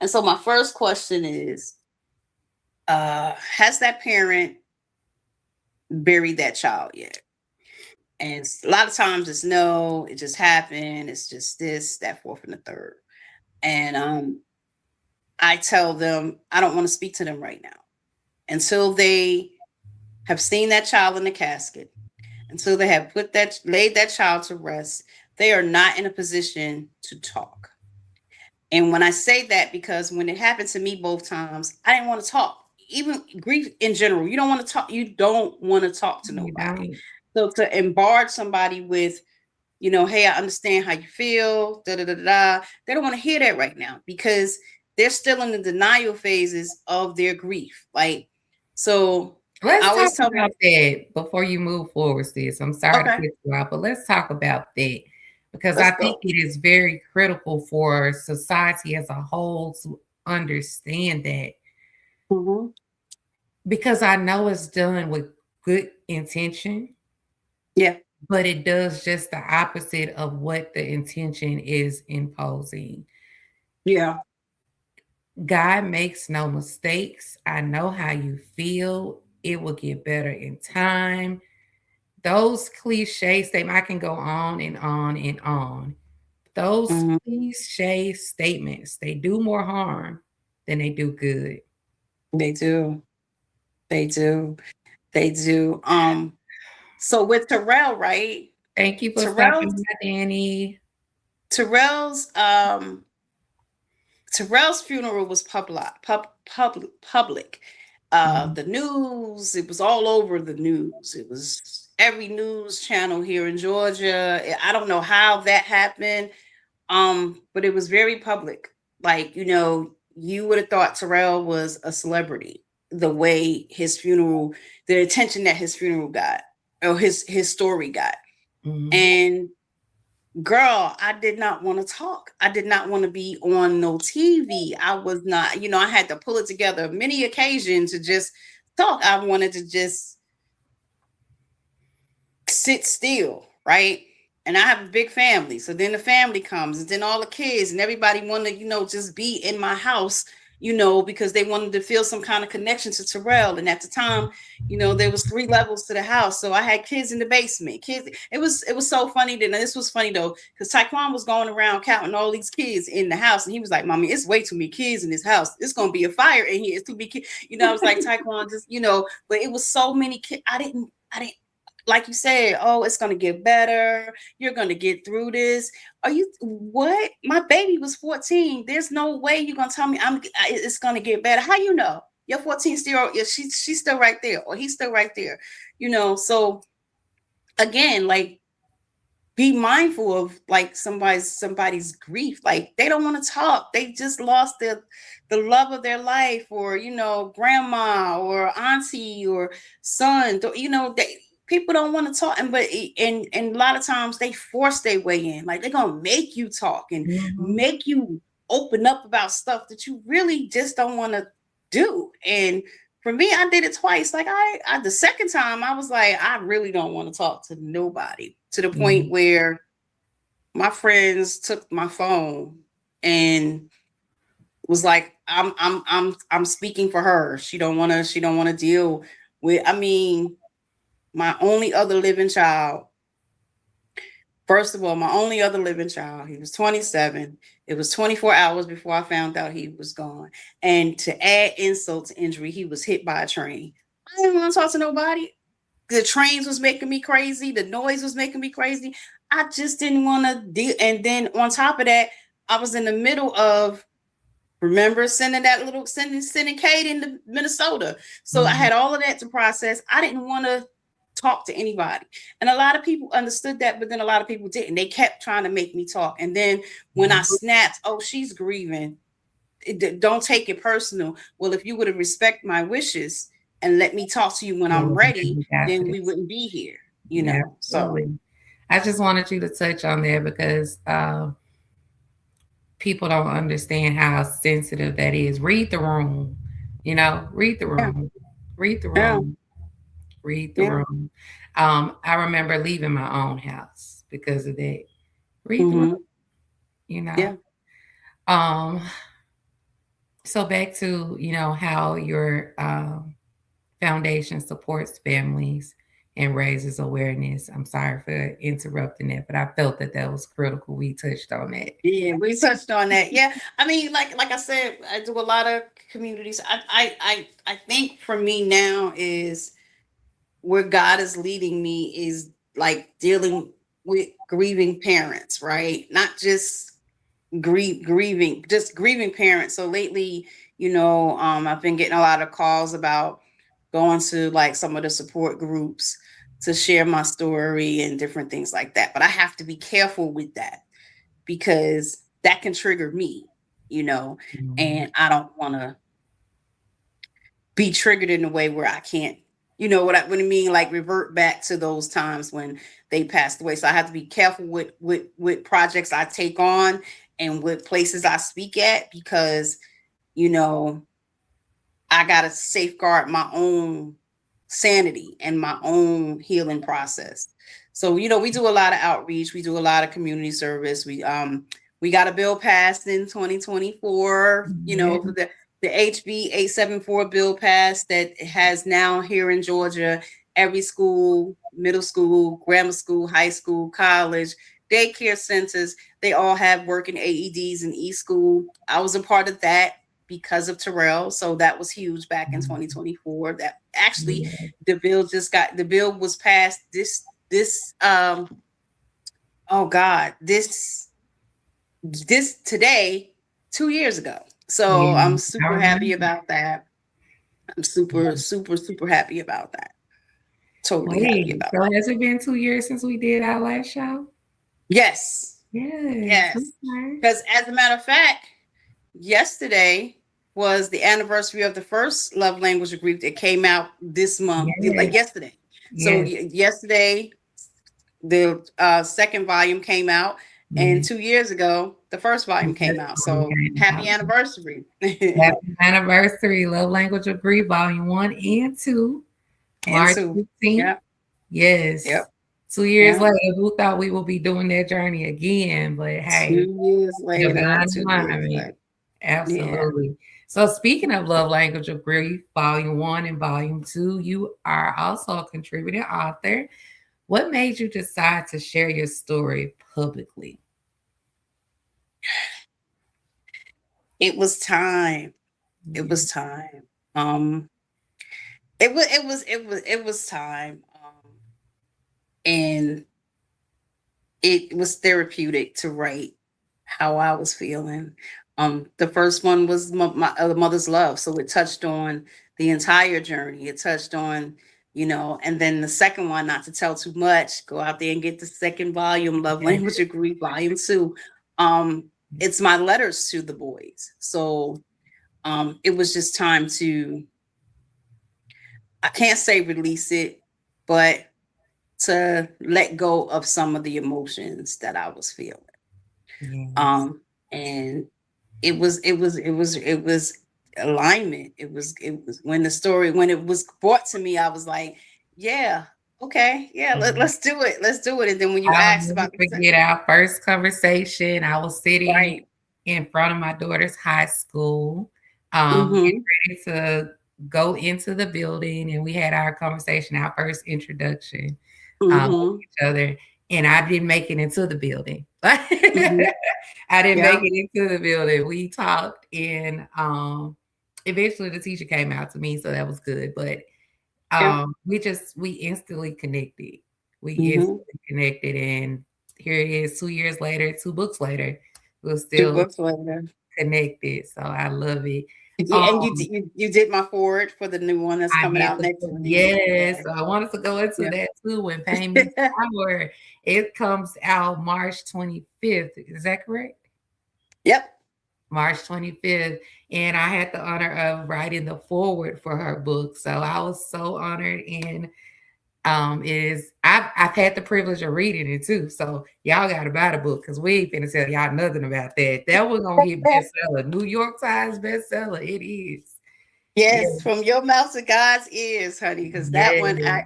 And so my first question is, has that parent buried that child yet? And a lot of times it's no, it just happened. It's just this, that, fourth, and the third. And I tell them I don't want to speak to them right now until they have seen that child in the casket, until they have laid that child to rest. They are not in a position to talk. And when I say that, because when it happened to me both times, I didn't want to talk. Even grief in general, you don't want to talk. You don't want to talk to
You
nobody.
don't.
So to embark somebody with, hey, I understand how you feel, da da da da. They don't want to hear that right now because they're still in the denial phases of their grief. Like, so I
Let's talk
always tell my
about that before you move forward, sis. I'm sorry to
okay,
cut you off, but let's talk about that because I
let's
think
go.
it is very critical for society as a whole to understand that
Mm-hmm.
because I know it's done with good intention,
Yeah,
but it does just the opposite of what the intention is imposing.
yeah.
God makes no mistakes. I know how you feel. It will get better in time. Those cliche statements, I can go on and on and on. Those
Mm-hmm.
cliche statements, they do more harm than they do good.
They do. They do. They do. So with Terrell, right?
Thank you for
Terrell's
stopping by, Danny.
Terrell's um Terrell's funeral was public.
Mhm.
The news, it was all over the news. It was every news channel here in Georgia. I don't know how that happened. But it was very public. Like, you would have thought Terrell was a celebrity the way his funeral, the attention that his funeral got, or his story got.
Mhm.
And girl, I did not want to talk. I did not want to be on no TV. I was not, I had to pull it together many occasions to just talk. I wanted to just sit still, right? And I have a big family. So then the family comes, and then all the kids and everybody wanted, just be in my house, because they wanted to feel some kind of connection to Terrell. And at the time, there was 3 levels to the house. So I had kids in the basement. Kids, it was so funny. Then this was funny though, because Taekwon was going around counting all these kids in the house, and he was like, "Mommy, it's way too many kids in this house. It's gonna be a fire in here. It's too many kids." I was like, Taekwon, just, but it was so many kids. I didn't like you said, oh, it's going to get better. You're going to get through this. Are you what? My baby was 14. There's no way you're going to tell me it's going to get better. How you know? your 14-year-old, yeah, she's still right there, or he's still right there, So again, like, be mindful of like somebody's grief. Like, they don't want to talk. They just lost the love of their life, or grandma or auntie or son. People don't want to talk, and a lot of times they force their way in. Like, they're gonna make you talk and
Mm-hmm.
make you open up about stuff that you really just don't want to do. And for me, I did it twice. Like, I the second time, I was like, I really don't want to talk to nobody, to the point where my friends took my phone and was like, I'm speaking for her. She don't want to deal with, my only other living child. First of all, my only other living child, he was 27. It was 24 hours before I found out he was gone. And to add insult to injury, he was hit by a train. I didn't want to talk to nobody. The trains was making me crazy. The noise was making me crazy. I just didn't want to deal. And then on top of that, I was in the middle of, remember, sending Kate into Minnesota. So I
Mm-hmm.
had all of that to process. I didn't want to talk to anybody. And a lot of people understood that, but then a lot of people didn't. They kept trying to make me talk. And then when I snapped, oh, she's grieving, don't take it personal. Well, if you would have respect my wishes and let me talk to you when I'm ready,
We got
then we
this.
wouldn't be here, So
Absolutely. I just wanted you to touch on there because people don't understand how sensitive that is. Read the room, read the
yeah,
room, read the
yeah,
room, read the
yeah.
room. I remember leaving my own house because of that. Read the room,
Mm-hmm.
you know.
Yeah.
Um, so back to, how your foundation supports families and raises awareness. I'm sorry for interrupting that, but I felt that that was critical. We touched on that.
Yeah, we touched on that. Yeah, like I said, I do a lot of communities. I think for me now is where God is leading me is like dealing with grieving parents, right? Not just grieving, just grieving parents. So lately, I've been getting a lot of calls about going to like some of the support groups to share my story and different things like that. But I have to be careful with that because that can trigger me, you know,
Mhm.
and I don't want to be triggered in a way where I can't, what I mean, like revert back to those times when they passed away. So I have to be careful with projects I take on and with places I speak at because, you know, I gotta safeguard my own sanity and my own healing process. So, we do a lot of outreach, we do a lot of community service. We got a bill passed in 2024,
Yeah.
for the HB 874 bill passed that has now here in Georgia, every school, middle school, grammar school, high school, college, daycare centers, they all have working AEDs in e-school. I was a part of that because of Terrell. So that was huge back in
Mhm.
2024. That actually
Yeah.
the bill was passed this oh God, this today 2 years ago. So
Yeah.
I'm
I
super happy
remember.
about that. I'm super, super, super happy about that. Totally happy
Wait,
about
so
that.
has it been 2 years since we did our last show?
Yes.
Yes.
Yes.
Okay.
Because as a matter of fact, yesterday was the anniversary of the first love language of grief that came out this month, like
Yes.
yesterday. So
Yes.
yesterday, the second volume came out, and
Yes.
2 years ago, the first volume came out. So happy anniversary! And
Happy anniversary, Love Language of Grief, Volume 1 and 2, March
two.
15th.
Yep.
Yes.
Yep.
2 years
Yep.
later, who thought we would be doing that journey again? But hey,
2 years later.
divine
2 years
alignment.
later. Yeah.
Absolutely. So, speaking of Love Language of Grief, Volume 1 and Volume 2, you are also a contributing author. What made you decide to share your story publicly?
It was time. It
Yeah.
was time. Um, it was time. And it was therapeutic to write how I was feeling. The first one was my mother's love, so it touched on the entire journey. It touched on, and then the second one, not to tell too much, go out there and get the second volume, Love
Yeah.
Language of Grief, Volume 2. It's my letters to the boys. So it was just time to, I can't say release it, but to let go of some of the emotions that I was feeling.
Yes.
And it was alignment. It was when it was brought to me, I was like, yeah, okay, yeah,
Mhm.
let's do it. And then when you
I'll
asked
never
about
forget our first conversation. I was sitting
right.
in front of my daughter's high school, getting
Mm-hmm.
ready to go into the building, and we had our conversation, our first introduction of
Mm-hmm.
each other. And I didn't make it into the building.
Mm-hmm.
I didn't make
Yeah.
it into the building. We talked, and eventually the teacher came out to me, so that was good. But
Yeah.
we instantly connected. We
Mm-hmm.
instantly connected, and here it is 2 years later, two books later, we're
Two
still
books later.
connected. So I love it.
Yeah, and
Um,
you did my forward for the new one that's
I
coming
did
out next week.
yes,
Yeah.
so I wanted to go into
Yeah.
that too. When Pain Meets Power, it comes out March 25th. Is that correct?
Yep.
March 25th. And I had the honor of writing the foreword for her book. So I was so honored. And is I've had the privilege of reading it too. So y'all gotta buy the book because we ain't finna tell y'all nothing about that. That was gonna hit bestseller. New York Times bestseller. It is. Yeah.
Yes, from your mouth to God's ears, honey. Because that one,
Yes.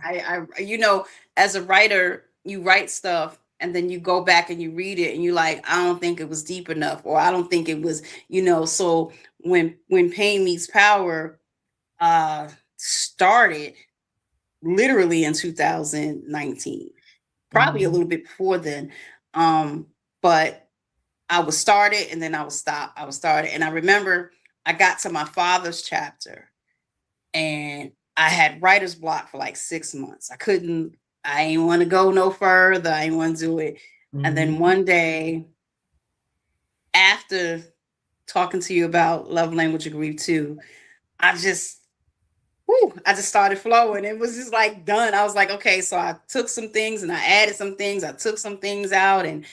as a writer, you write stuff and then you go back and you read it and you like, I don't think it was deep enough, or I don't think it was, So when Pain Meets Power started literally in 2019, probably a
Mhm.
little bit before then, but I was started and then I was stopped. I was started, and I remember I got to my father's chapter and I had writer's block for like 6 months. I didn't want to go no further. I didn't want to do it. And then
Mhm.
one day, after talking to you about Love Language of Grief too, I just, I just started flowing. It was just like done. I was like, okay, so I took some things and I added some things. I took some things out, and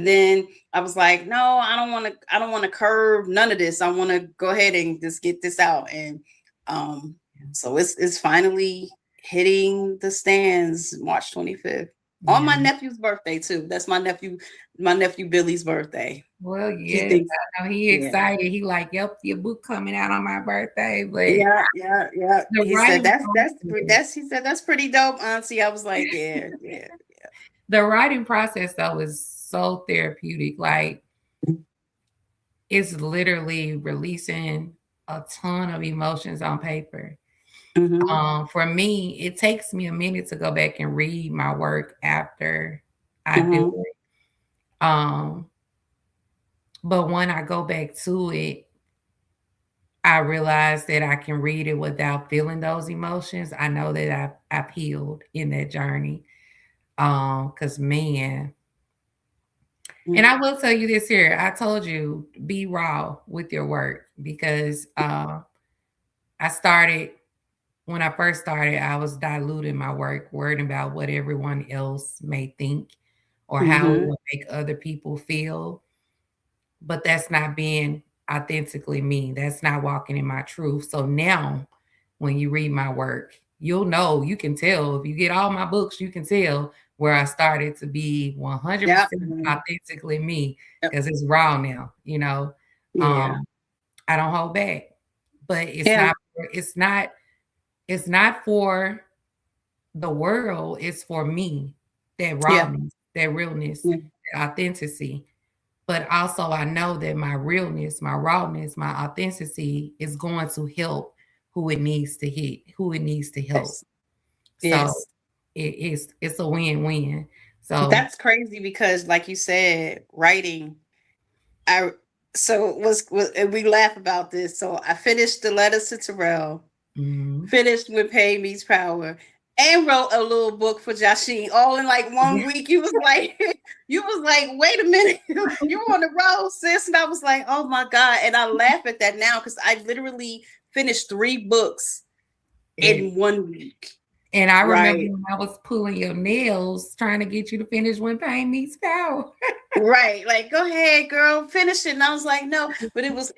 then I was like, no, I don't want to curve none of this. I want to go ahead and just get this out. And um, so it's finally hitting the stands March 25th. On
Yeah.
my nephew's birthday too. That's my nephew Billy's birthday.
Well,
He
yes,
thinks,
I know he
yeah.
excited. He like, yep, your book coming out on my birthday. But
Yeah, yeah, yeah.
the
He said
writing process,
that's he said that's pretty dope, Auntie. I was like, yeah, yeah.
the writing process though is so therapeutic. Like it's literally releasing a ton of emotions on paper.
Mm-hmm.
For me, it takes me a minute to go back and read my work after I do
Mm-hmm.
it. Um, but when I go back to it, I realize that I can read it without feeling those emotions. I know that I've healed in that journey. Cause man, and I will tell you this here. I told you be raw with your work because I started when I first started, I was diluting my work, worrying about what everyone else may think or how it
Mm-hmm.
would make other people feel. But that's not being authentically me. That's not walking in my truth. So now when you read my work, you'll know, you can tell. If you get all my books, you can tell where I started to be
Yeah.
100%
Mhm.
authentically me
Yep.
because it's raw now.
Yeah.
Um, I don't hold back. But
Yeah.
it's not for the world, it's for me. That
Yeah.
rawness, that realness,
Yeah.
that authenticity. But also I know that my realness, my rawness, my authenticity is going to help who it needs to hit, who it needs to help.
Yes.
So
Yes.
it's a win-win. So
That's crazy because, like you said, writing. I so it was and we laugh about this. So I finished the letters to Terrell.
mhm,
Finished with Pay Meets Power. and wrote a little book for Jasheen all in like one
Yeah.
week. You was like, you was like, wait a minute, you on the road, sis. And I was like, oh my God. And I laugh at that now because I literally finished 3 books
And,
in 1 week.
and I remember
Right.
when I was pulling your nails, trying to get you to finish When Pain Meets Power.
Right. Like, go ahead, girl, finish it. And I was like, no, but I was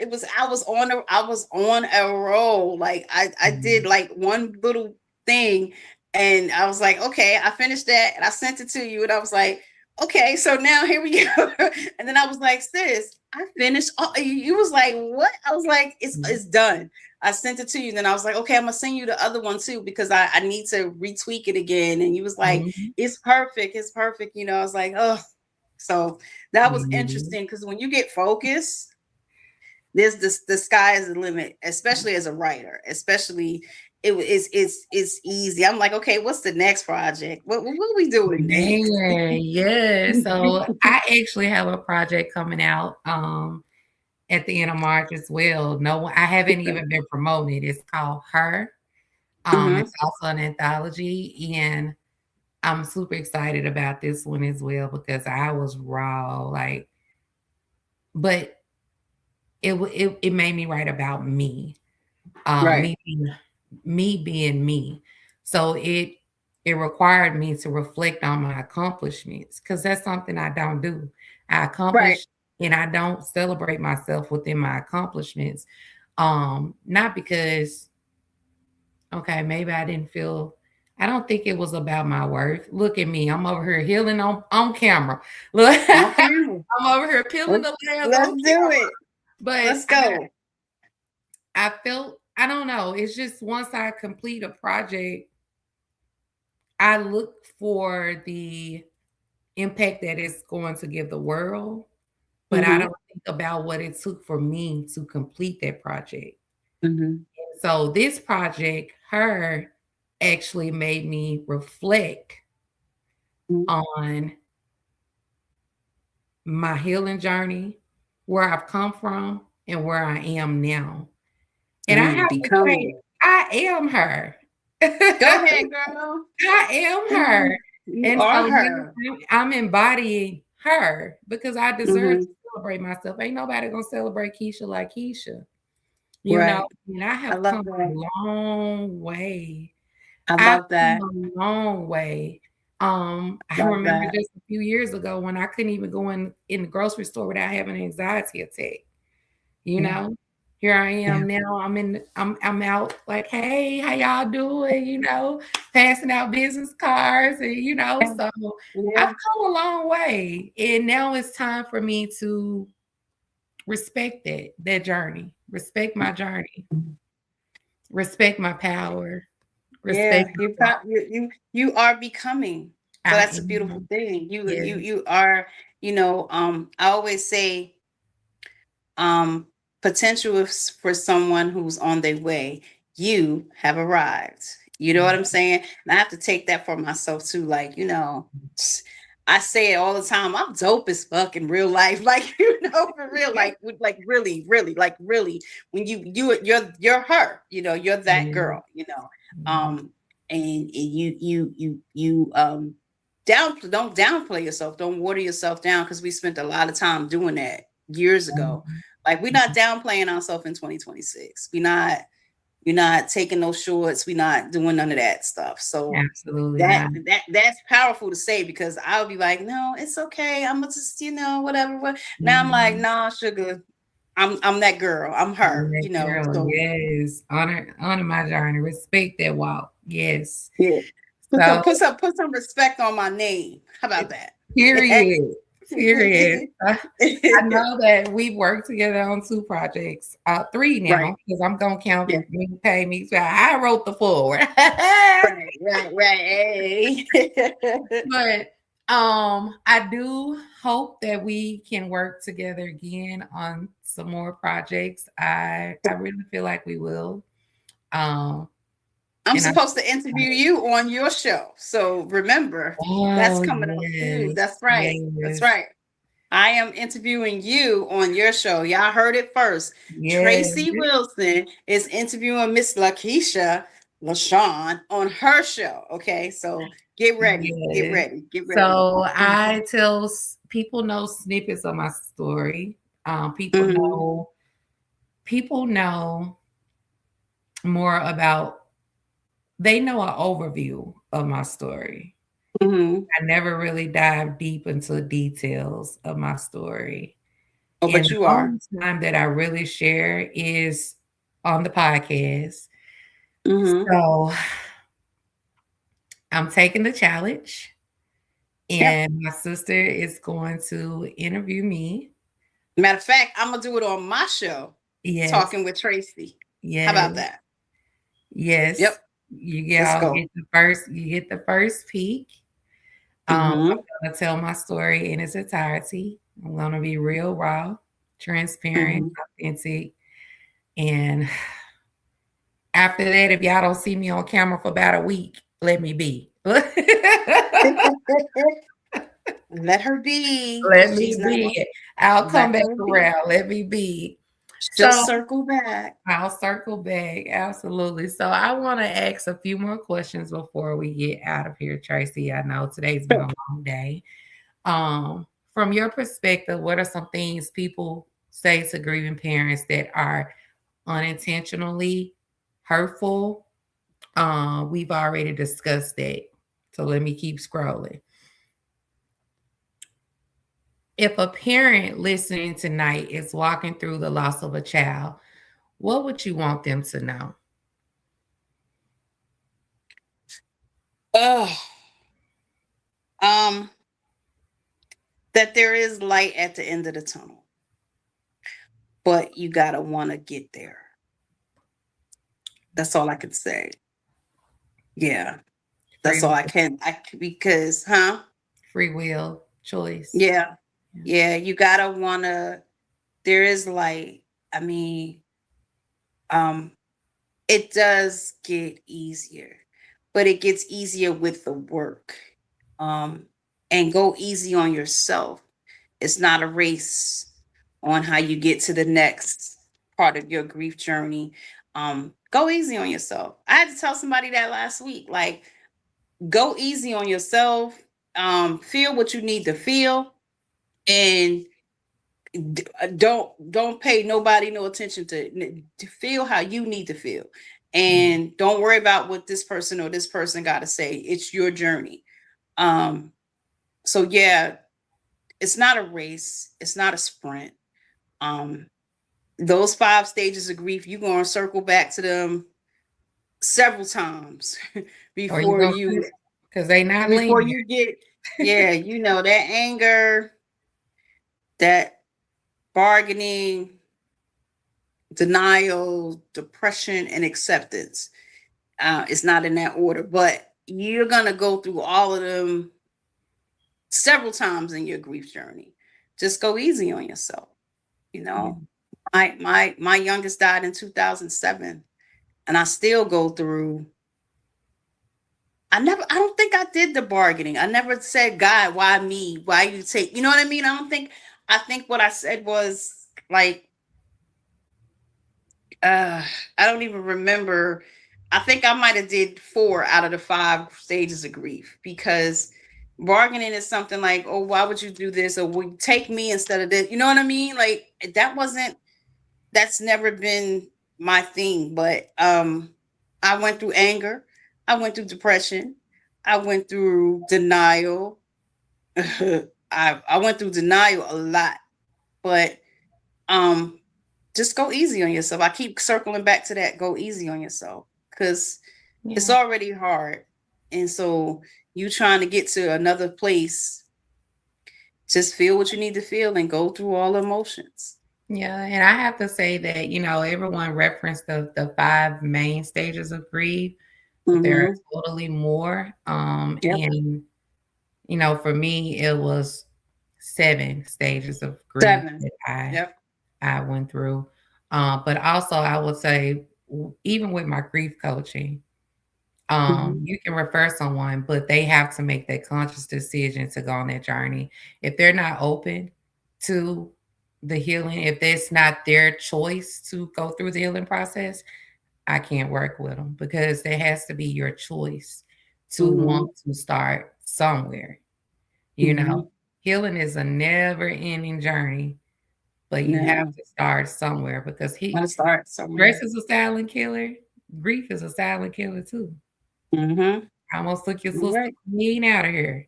on a roll. Like I did
Mhm.
like one little thing and I was like, okay, I finished that and I sent it to you. And I was like, okay, so now here we go. And then I was like, sis, I finished. Oh, you was like, what? I was like, it's done. I sent it to you. And then I was like, okay, I'm gonna send you the other one too, because I need to retweak it again. And you was like,
Mhm.
it's perfect. It's perfect. You know, I was like, oh, so that was
Mhm.
interesting because when you get focused, there's this the sky is the limit, especially as a writer, especially it's easy. I'm like, okay, what's the next project? What are we doing next?
Man, yeah. So I actually have a project coming out at the end of March as well. No, I haven't even been promoting it. It's called Her.
Mm-hmm.
It's also an anthology, and I'm super excited about this one as well because I was raw, like, but it made me write about me,
Right,
me being me. So it required me to reflect on my accomplishments because that's something I don't do. I
right.
accomplish and I don't celebrate myself within my accomplishments. Not because okay, maybe I didn't feel I don't think it was about my worth. Look at me. I'm over here healing on camera. Look,
Okay,
I'm over here peeling
let's
the layers
let's
on
do
camera.
it.
But
Let's go.
I felt I don't know. It's just once I complete a project, I look for the impact that it's going to give the world, but I
Mm-hmm.
don't think about what it took for me to complete that project.
Mm-hmm.
So this project, Her, actually made me reflect on my healing journey, where I've come from, and where I am now. And I have to say,
Becoming.
I am her.
Go ahead, girl.
I am her.
Mhm. You
And
are
so
her.
now I'm embodying her because I deserve to
Mm-hmm.
celebrate myself. Ain't nobody gonna celebrate Keisha like Keisha, you know?
Right.
And I
I
have
love
come
that.
a long way.
I
I've
love that.
come a long way. I
Love
remember
that.
just a few years ago when I couldn't even go in the grocery store without having an anxiety attack. You
Yeah.
know, here I
Yeah.
am now. I'm out like, hey, how y'all doing? You know, passing out business cards, and
Yeah.
so I've
Yeah.
come a long way, and now it's time for me to respect that journey, respect my journey, respect my power, respect
Yeah,
my
you are becoming. So
I
that's a beautiful
am.
thing.
Yes.
You are, I always say um potential is for someone who's on their way. You have arrived. You know what I'm saying? And I have to take that for myself too. Like, I say it all the time. I'm dope as fuck in real life. Like, for real, like really, really, like really. When you're her, you're that
Mhm.
girl.
Mhm.
Um, and you don't downplay yourself. Don't water yourself down because we spent a lot of time doing that years ago.
Mhm.
Like we're not downplaying ourselves in 2026. We're not taking those shorts. We're not doing none of that stuff. So
Absolutely
that
not.
that's powerful to say because I'll be like, no, it's okay. I'm gonna just, whatever. Now I'm like,
Mhm.
nah, sugar. I'm that girl. I'm her.
That girl,
So
yes. Honor my journey. Respect that walk. Yes.
yeah. Put some
So
put some put some respect on my name. How about that?
period. Period. I know that we've worked together on 2 projects, 3
Right.
now, because I'm gonna count
Yeah.
me pay me. So I wrote the forward.
Right. Right. Right. Hey.
But I do hope that we can work together again on some more projects. I really feel like we will. Um
I'm
and I
supposed to interview you on your show. So remember, that's
oh
coming up too.
yes.
That's right. That's
Yes.
right. I am interviewing you on your show. Y'all heard it first.
Yes.
Tracy Wilson is interviewing Miss Lakeisha LaShawn on her show. Okay, so get ready, get
Yes.
ready, get ready.
So I tell people know snippets of my story.
Mm-hmm.
People know more about. They know an overview of my story.
Mm-hmm.
I never really dive deep into details of my story.
Oh,
And
but
the
you are.
only time that I really share is on the podcast.
Mm-hmm.
So I'm taking the challenge,
Yep.
and my sister is going to interview me.
Matter of fact, I'm gonna do it on my show,
Yes,
talking with Tracy. How
yes,
about that?
yes.
Yep.
You
Let's
all
go.
get the first. You get the first peek. I'm
Mm-hmm.
gonna tell my story in its entirety. I'm gonna be real, raw, transparent,
Mm-hmm.
authentic, and after that, if y'all don't see me on camera for about a week, let me be. Let
Let her be, because she's
me
not gonna
be. I'll come
let
back
her be.
around. Let me be.
She'll
So
circle back.
I'll circle back. Absolutely. So I want to ask a few more questions before we get out of here, Tracy. I know today's been a long day. From your perspective, what are some things people say to grieving parents that are unintentionally hurtful? We've already discussed that. So let me keep scrolling. If a parent listening tonight is walking through the loss of a child, what would you want them to know?
Oh, um, that there is light at the end of the tunnel, but you gotta want to get there. That's all I can say. Yeah,
Free
that's all I
will,
can. Because, huh?
free will choice.
Yeah,
Yeah.
yeah. You gotta wanna. There is light. I mean, um, it does get easier, but it gets easier with the work. Um, and go easy on yourself. It's not a race on how you get to the next part of your grief journey. Go easy on yourself. I had to tell somebody that last week. Like, go easy on yourself. Feel what you need to feel, and don't pay nobody no attention to feel how you need to feel, and don't worry about what this person or this person got to say. It's your journey. Um, so yeah, it's not a race. It's not a sprint. Um, those 5 stages of grief, you're going to circle back to them several times
Or you
before
gonna
you
because they not
before
linear.
you get, yeah, that anger, that bargaining, denial, depression, and acceptance. It's not in that order, but you're gonna go through all of them several times in your grief journey. Just go easy on yourself. You
Yeah.
know, my youngest died in 2007, and I still go through. I don't think I did the bargaining. I never said, God, why me? Why you take, you know what I mean? I think what I said was like, uh, I don't even remember. I think I might have did 4 out of the 5 stages of grief, because bargaining is something like, oh, why would you do this? Or would you take me instead of this? You know what I mean? Like, that's never been my thing. But I went through anger, I went through depression, I went through denial. I went through denial a lot. But um just go easy on yourself. I keep circling back to that. Go easy on yourself, because it's
Yeah.
already hard. And so you trying to get to another place, just feel what you need to feel and go through all the emotions.
Yeah, and I have to say that, everyone referenced the 5 main stages of grief, but there are
Mm-hmm.
totally more.
Yep.
And, for me, it was 7 stages of grief
7.
that I
Yep.
I went through. But also I would say even with my grief coaching,
Mm-hmm.
you can refer someone, but they have to make that conscious decision to go on that journey. If they're not open to the healing, if that's not their choice to go through the healing process, I can't work with them because there has to be your choice to want
Mhm.
to start somewhere. You know,
Mhm.
healing is a never ending journey, but you have
Yeah.
to start somewhere because
Gotta start
stress
somewhere.
is a silent killer. Grief is a silent killer too.
Mhm.
I almost took your
You're
sister
right.
clean out of here,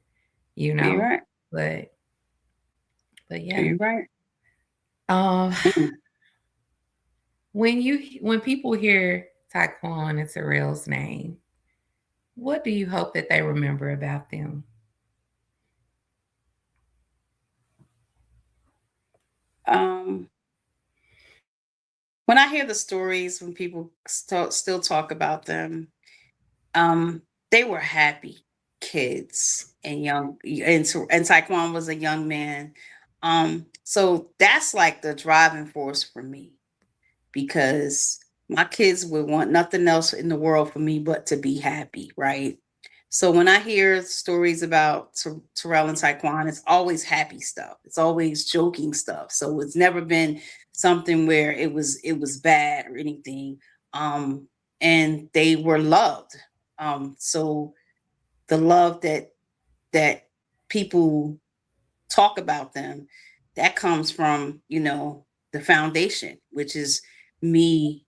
you
You're
know.
right.
But yeah.
You're right.
Um,
Mm.
when people hear Taekwon and Terrell's name, what do you hope that they remember about them?
Um, when I hear the stories, when people still talk about them, um, they were happy kids and young, and Taekwon was a young man. So that's like the driving force for me, because my kids would want nothing else in the world for me but to be happy, right? So when I hear stories about Terrell and Taekwon, it's always happy stuff. It's always joking stuff. So it's never been something where it was bad or anything. Um, and they were loved. So the love that people talk about them, that comes from, the foundation, which is me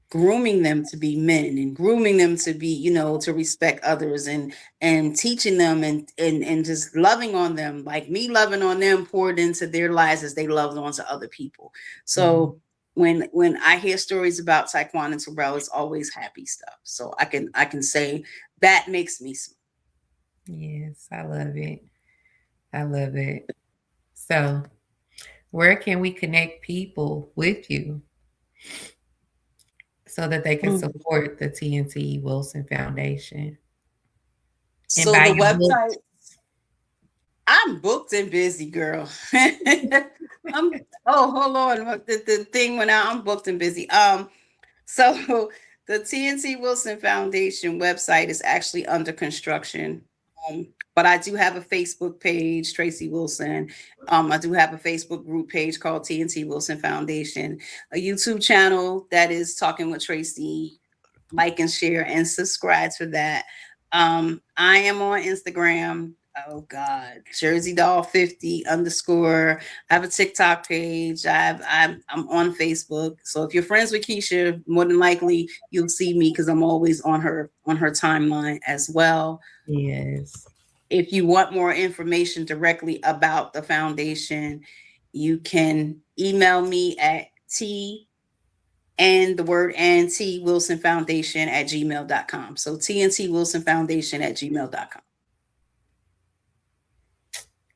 grooming them to be men and grooming them to be, to respect others, and teaching them, and just loving on them, like me loving on them poured into their lives as they loved on to other people.
Mhm.
So when I hear stories about Taekwon and Terrell, it's always happy stuff. So I can say that makes me smile.
Yes, I love it. I love it. So, where can we connect people with you so that they can
Mm.
support the TNT Wilson Foundation and
So
buy
the
your book?
website, I'm booked and busy, girl. I'm oh, hold on. The thing went out. I'm booked and busy. So the TNT Wilson Foundation website is actually under construction. But I do have a Facebook page, Tracy Wilson. I do have a Facebook group page called TNT Wilson Foundation, a YouTube channel that is Talking with Tracy. Like and share and subscribe to that. I am on Instagram. Oh God, Jersey Doll 50 underscore. I have a TikTok page. I'm on Facebook. So if you're friends with Keisha, more than likely you'll see me because I'm always on her timeline as well.
Yes.
If you want more information directly about the foundation, you can email me at T and the word and T Wilson Foundation at gmail.com. So TNT Wilson Foundation at gmail.com.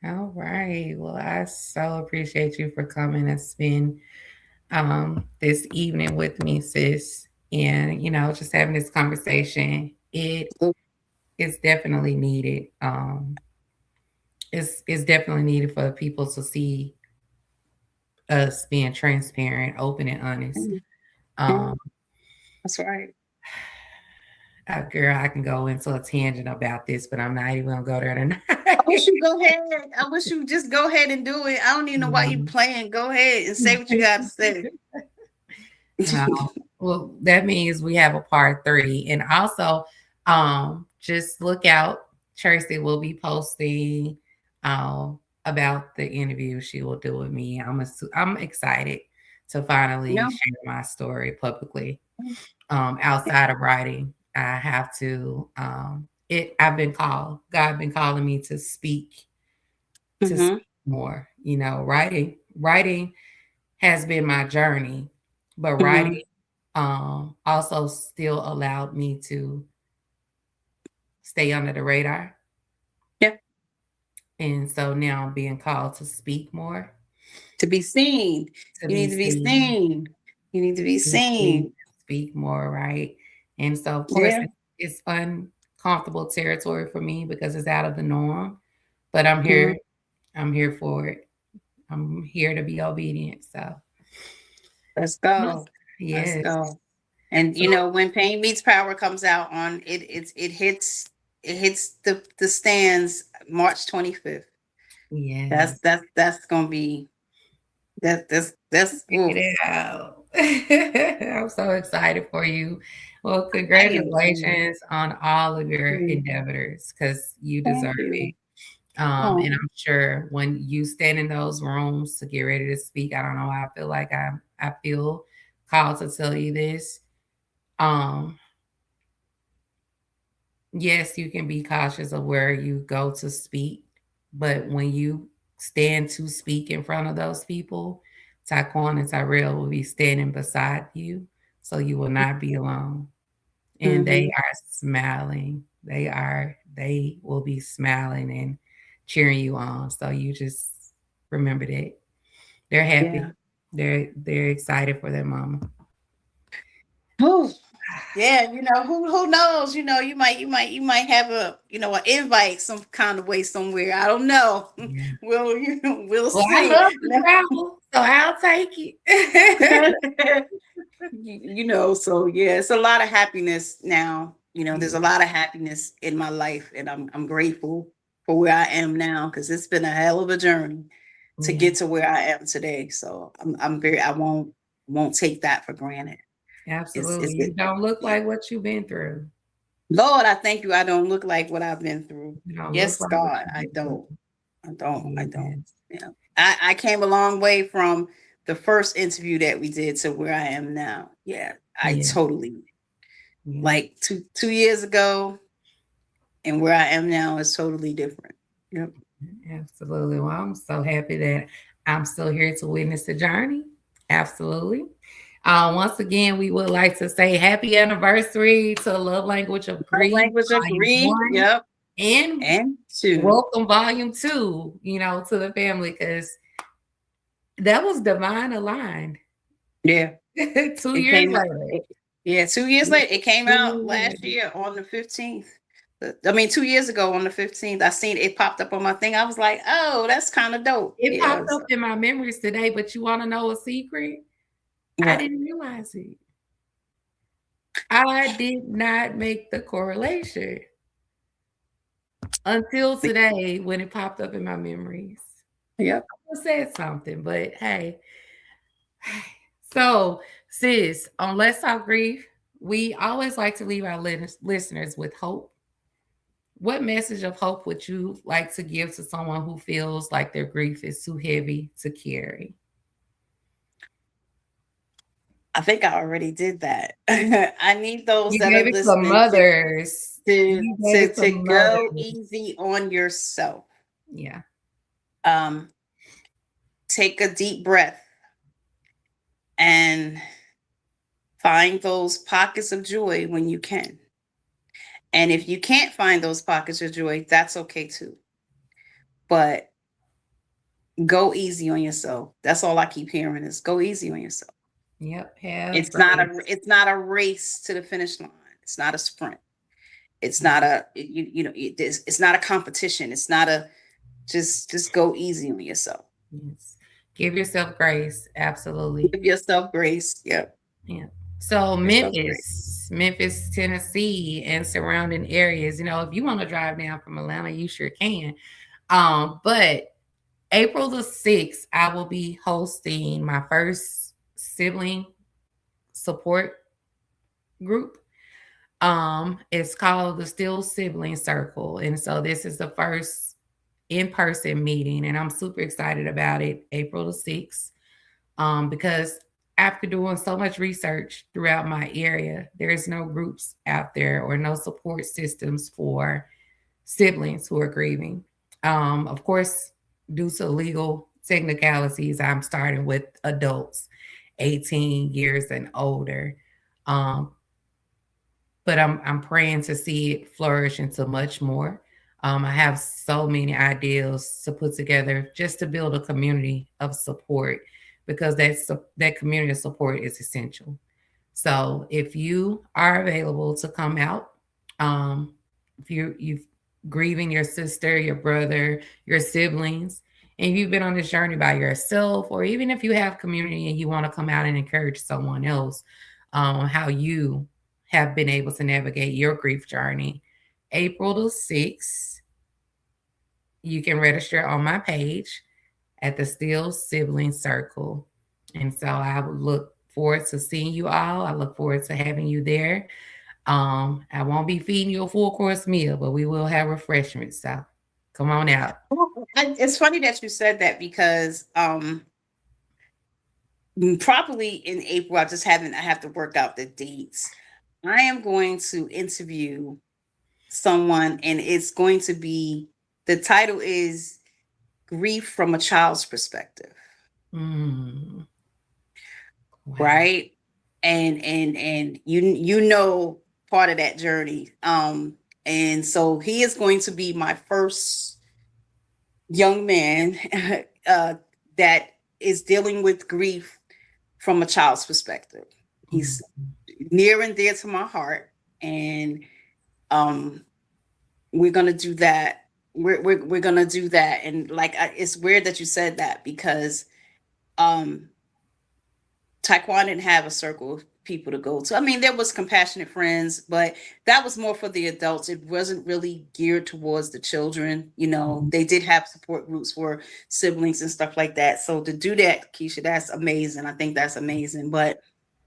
All right. Well, I so appreciate you for coming and spend this evening with me, sis. And, just having this conversation. It is definitely needed. It's definitely needed for people to see us being transparent, open, and honest.
Yeah,
Um,
that's right.
girl, I can go into a tangent about this, but I'm not even gonna go there
I
tonight.
wish you go ahead. I wish you just go ahead and do it. I don't even know why you playing. Go ahead and say what you got to say.
No. Well, that means we have a part three. And also, just look out. Tracy will be posting about the interview she will do with me. I'm excited to finally
No.
share my story publicly. Outside of writing, I have to I've been called. God been calling me to
Mm-hmm.
speak more. Writing has been my journey, but writing
Mm-hmm.
also still allowed me to stay under the radar.
Yeah.
And so now I'm being called to speak more,
To be seen.
to
You
be
need to be
seen,
seen. You need to be
to speak,
seen.
speak more, right? And so, of course,
Yeah.
it's uncomfortable territory for me because it's out of the norm, but I'm
Mm-hmm.
here. I'm here for it. I'm here to be obedient. So,
Let's go. Let's
yes.
go. And
So,
when Pain Meets Power comes out on it hits the stands March 25th.
yes.
That's gonna be that's
Check
oof.
it out. I'm so excited for you. Well,
I am too.
congratulations on all of your
Mm,
endeavors because you deserve
thank
it.
you.
And
Oh,
I'm sure when you stand in those rooms to get ready to speak, I don't know why I feel like I feel called to tell you this. Um, yes, you can be cautious of where you go to speak, but when you stand to speak in front of those people, Taquan and Tyrell will be standing beside you, so you will not be alone. And they
mm-hmm.
are smiling. They will be smiling and cheering you on. So you just remember that. They're happy.
Yeah.
They're excited for their mama.
Oh, yeah. Who knows? You might have an invite some kind of way somewhere. I don't know.
Yeah.
We'll
Well, I
see.
love to travel, so I'll take it.
So yeah, it's a lot of happiness now. There's
Yeah,
a lot of happiness in my life, and I'm grateful for where I am now because it's been a hell of a journey to
yeah,
get to where I am today. So I won't take that for granted. It's
absolutely.
it.
You don't look
Yeah.
like what you've been through.
Lord, I thank you. I don't look like what I've been through.
You don't look
Yes,
like what
God,
you've
I
been through.
don't. I don't. I don't.
Yes.
Yeah. I came a long way from the first interview that we did to where I am now. Yeah, I
Yeah.
totally
Yeah.
like 2 years ago and where I am now is totally different. Yep.
Absolutely. Well, I'm so happy that I'm still here to witness the journey. Absolutely. Once again, we would like to say happy anniversary to Love Language of
Love
Grief,
language of
Volume
grief.
1,
Yep.
and
And two.
welcome Volume 2, to the family because that was divine aligned.
Yeah.
2
It
years
came out.
later.
Yeah, 2 years later. It came
2
out
years
last
later.
year on the 15th. I mean, 2 years ago on the 15th. I seen it popped up on my thing. I was like, oh, that's kind of dope.
It
Yeah.
popped up in my memories today, but you want to know a secret? I
What?
didn't realize it. I did not make the correlation until today when it popped up in my memories.
Yep.
I said something, but hey. So, sis, on Let's Talk Grief, we always like to leave our listeners with hope. What message of hope would you like to give to someone who feels like their grief is too heavy to carry?
I think I already did that. I need those
You
that are
gave it to
listening to
mothers.
to
You gave
to
it to
to go
mothers.
easy on yourself.
Yeah.
Um, take a deep breath and find those pockets of joy when you can. And if you can't find those pockets of joy, that's okay too. But go easy on yourself. That's all I keep hearing is go easy on yourself.
Yep. Have
It's not a
grace.
it's not a race to the finish line. It's not a sprint. It's not
Yeah.
it's not a competition. It's not a just go easy on yourself.
Yes. Give yourself grace. Absolutely.
Give yourself grace. Yep.
Yeah. So
Give yourself grace.
Memphis, Tennessee, and surrounding areas. If you want to drive down from Atlanta, you sure can. But April the 6th, I will be hosting my first sibling support group. It's called the Still Sibling Circle, and so this is the first in-person meeting, and I'm super excited about it. April the 6th. Because after doing so much research throughout my area, there's no groups out there or no support systems for siblings who are grieving. Of course, due to legal technicalities, I'm starting with adults 18 years and older. Um, but I'm praying to see it flourish into much more. I have so many ideas to put together just to build a community of support because that community of support is essential. So if you are available to come out, um, if you've grieving your sister, your brother, your siblings, and you've been on this journey by yourself, or even if you have community and you want to come out and encourage someone else on how you have been able to navigate your grief journey, April the 6th, you can register on my page at the Still Sibling Circle. And so I would look forward to seeing you all. I look forward to having you there. I won't be feeding you a full course meal, but we will have refreshments. So come on out.
It's funny that you said that because probably in April, I have to work out the dates. I am going to interview someone, and it's going to be, the title is Grief from a Child's Perspective.
Mm, wow.
Right. And you know part of that journey. And so he is going to be my first young man uh that is dealing with grief from a child's perspective.
Mm,
He's near and dear to my heart, and um we're gonna do that. We're gonna do that. And like, it's weird that you said that, because um Taekwondo didn't have a circle of people to go to. I mean, there was compassionate friends, but that was more for the adults. It wasn't really geared towards the children. You know,
mm,
they did have support groups for siblings and stuff like that. So to do that, Keisha, that's amazing. I think that's amazing. But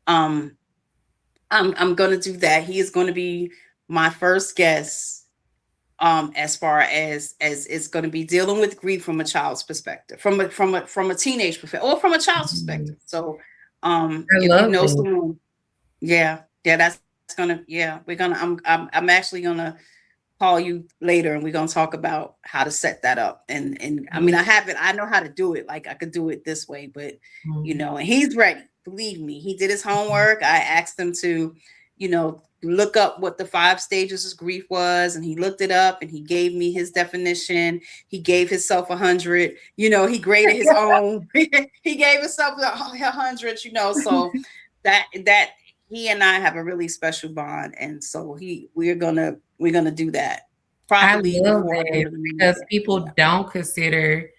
um, I'm gonna do that. He is going to be my first guest. As far as it's going to be dealing with grief from a child's perspective, from a teenage perspective, or from a child's perspective.
yes.
So
I
if you
love
know
that.
someone, yeah, that's gonna, yeah, we're gonna, I'm actually gonna call you later, and we're gonna talk about how to set that up. And I mean,
Yeah.
I know how to do it. Like, I could do it this way, but
Mm,
and he's ready. Believe me, he did his homework. I asked him to, look up what the 5 stages of grief was, and he looked it up, and he gave me his definition. He gave himself 100. He graded his own. He gave himself 100. So that he and I have a really special bond, and so we're gonna do that
I
probably
love
before the end
that
of the new
because
year.
people
Yeah.
don't consider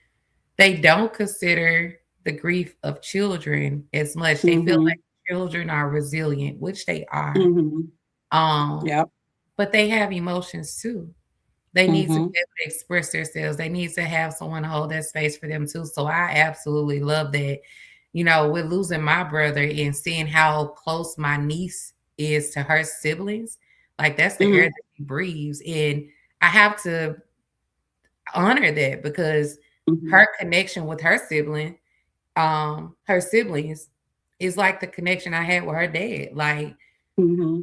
the grief of children as much. They feel
Mm-hmm.
like children are resilient, which they are.
Mm-hmm.
Um,
Yep.
but they have emotions too. They need to
Mm-hmm.
be able to express themselves. They need to have someone to hold that space for them too. So I absolutely love that. With losing my brother and seeing how close my niece is to her siblings, like that's the air
Mm-hmm.
that she breathes. And I have to honor that because
Mm-hmm.
her connection with her siblings is like the connection I had with her dad. Like
Mm-hmm.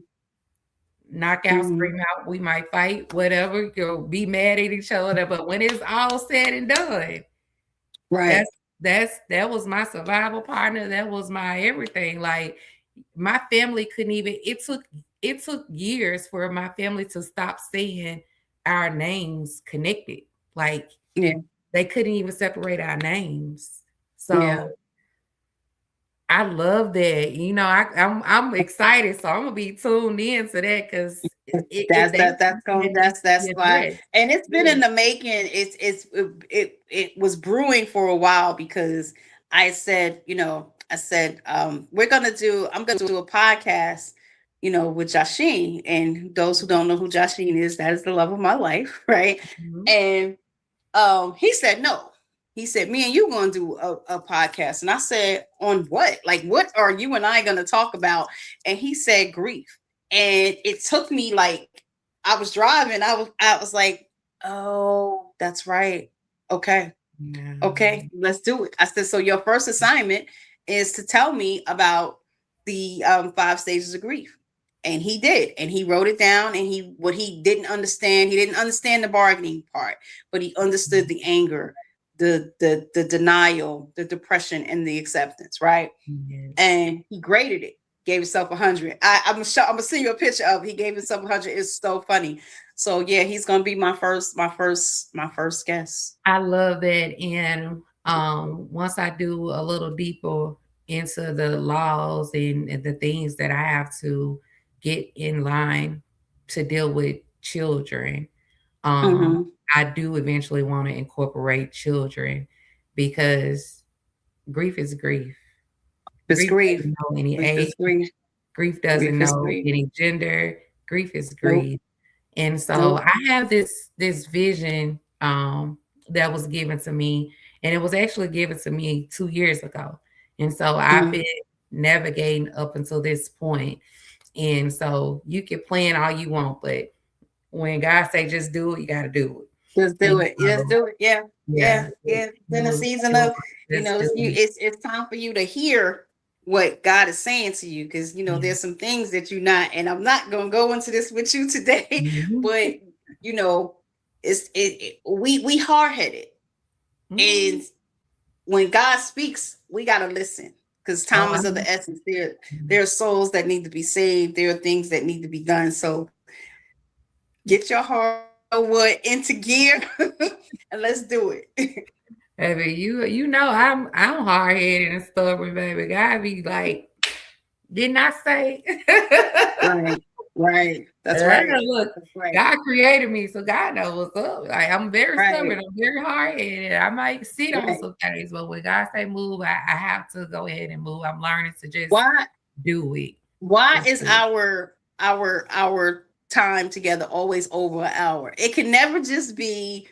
knock out,
Mm-hmm.
scream out, we might fight, whatever, go be mad at each other. But when it's all said and done,
Right.
that was my survival partner. That was my everything. Like my family couldn't even it took years for my family to stop saying our names connected. Like
Yeah.
they couldn't even separate our names.
Yeah.
So I love that. I'm excited. So I'm gonna be tuned in to that because they
That's going
that needs
that's
to be
that's why.
addressed.
And it's been
Yeah.
in the making. It was brewing for a while, because I said, I'm gonna do a podcast, with Jasheen. And those who don't know who Jasheen is, that is the love of my life, right?
Mhm.
And he said no. He said, me and you gonna do a podcast. And I said, on what? Like, what are you and I gonna talk about? And he said, grief. And it took me, like, I was driving, I was like, oh, that's right. Okay.
Yeah.
Okay, let's do it. I said, so your first assignment is to tell me about the 5 stages of grief. And he did. And he wrote it down. And what he didn't understand the bargaining part, but he understood the anger, the denial, the depression, and the acceptance, right?
Yes.
And he graded it, gave himself 100. I'm gonna send you a picture of it. He gave himself 100. It's so funny. So yeah, he's gonna be my first guest.
I love that. And once I do a little deeper into the laws and the things that I have to get in line to deal with children, um,
Mm-hmm.
I do eventually want to incorporate children because grief is grief.
This
Grief
grief.
doesn't know any
Grief
age.
is grief.
Grief doesn't
Grief is
know
grief.
any gender. Grief is
Nope.
grief. And so
Nope.
I have this vision that was given to me, and it was actually given to me 2 years ago. And so I've been
Mm-hmm.
navigating up until this point. And so you can plan all you want, but when God say just do it, you got to do
Just
it.
do
And
it. Just
so,
do it. Yeah.
yeah,
Yeah.
just
Yeah. It's in a
do
season
it.
of,
Just do it.
it's time for you to hear what God is saying to you. Cause
Yeah.
there's some things that you're not, and I'm not gonna go into this with you today,
Mhm.
but you know, we hard headed. And
Mhm.
when God speaks, we gotta listen. Because
Oh,
time is of
I'm
the essence. There are souls that need to be saved. There are things that need to be done. So get your heart what into gear and let's do it.
baby, you know I'm hard headed and stubborn, baby. God be like, didn't I say?
Right. Right. That's
And I
right.
know, look,
That's right.
God created me, so God knows what's up. Like I'm very stubborn,
Right.
I'm very hard headed. I might sit on
Right.
some things, but when God say move, I have to go ahead and move. I'm learning to just
Why
do it.
why
Just
is
do it.
our time together always over an hour? It can never just be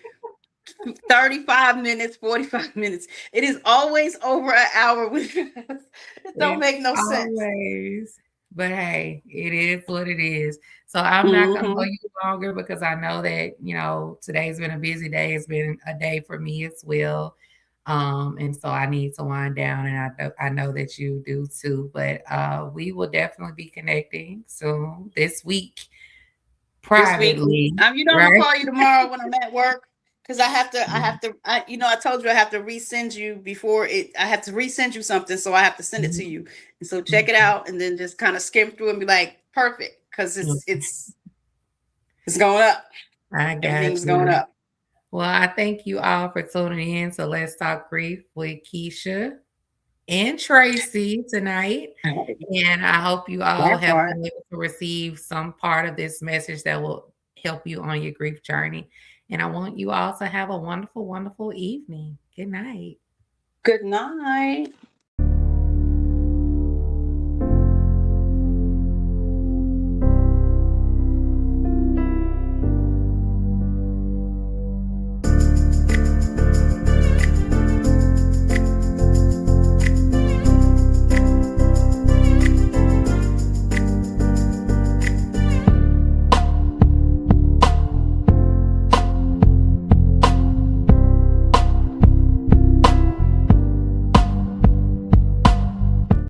35 minutes, 45 minutes. It is always over an hour with us. It don't
It's
make no sense.
always, but hey, it is what it is. So I'm not gonna hold
Hmm.
you longer because I know that, today's been a busy day. It's been a day for me as well. And so I need to wind down and I know that you do too. But we will definitely be connecting soon this week
This week,
privately,
I'm gonna
right?
call you tomorrow when I'm at work because I have to resend you before it. I have to resend you something, so I have to send it to
Mhm.
you. And so check it out, and then just kind of skim through and be like, perfect, because it's going up.
I got
Everything's going
you.
up.
Well, I thank you all for tuning in. So let's talk grief with Keisha and Tracy tonight. And I hope you all
That
have
part.
been able to receive some part of this message that will help you on your grief journey. And I want you all to have a wonderful, wonderful evening. Good night.
Good night.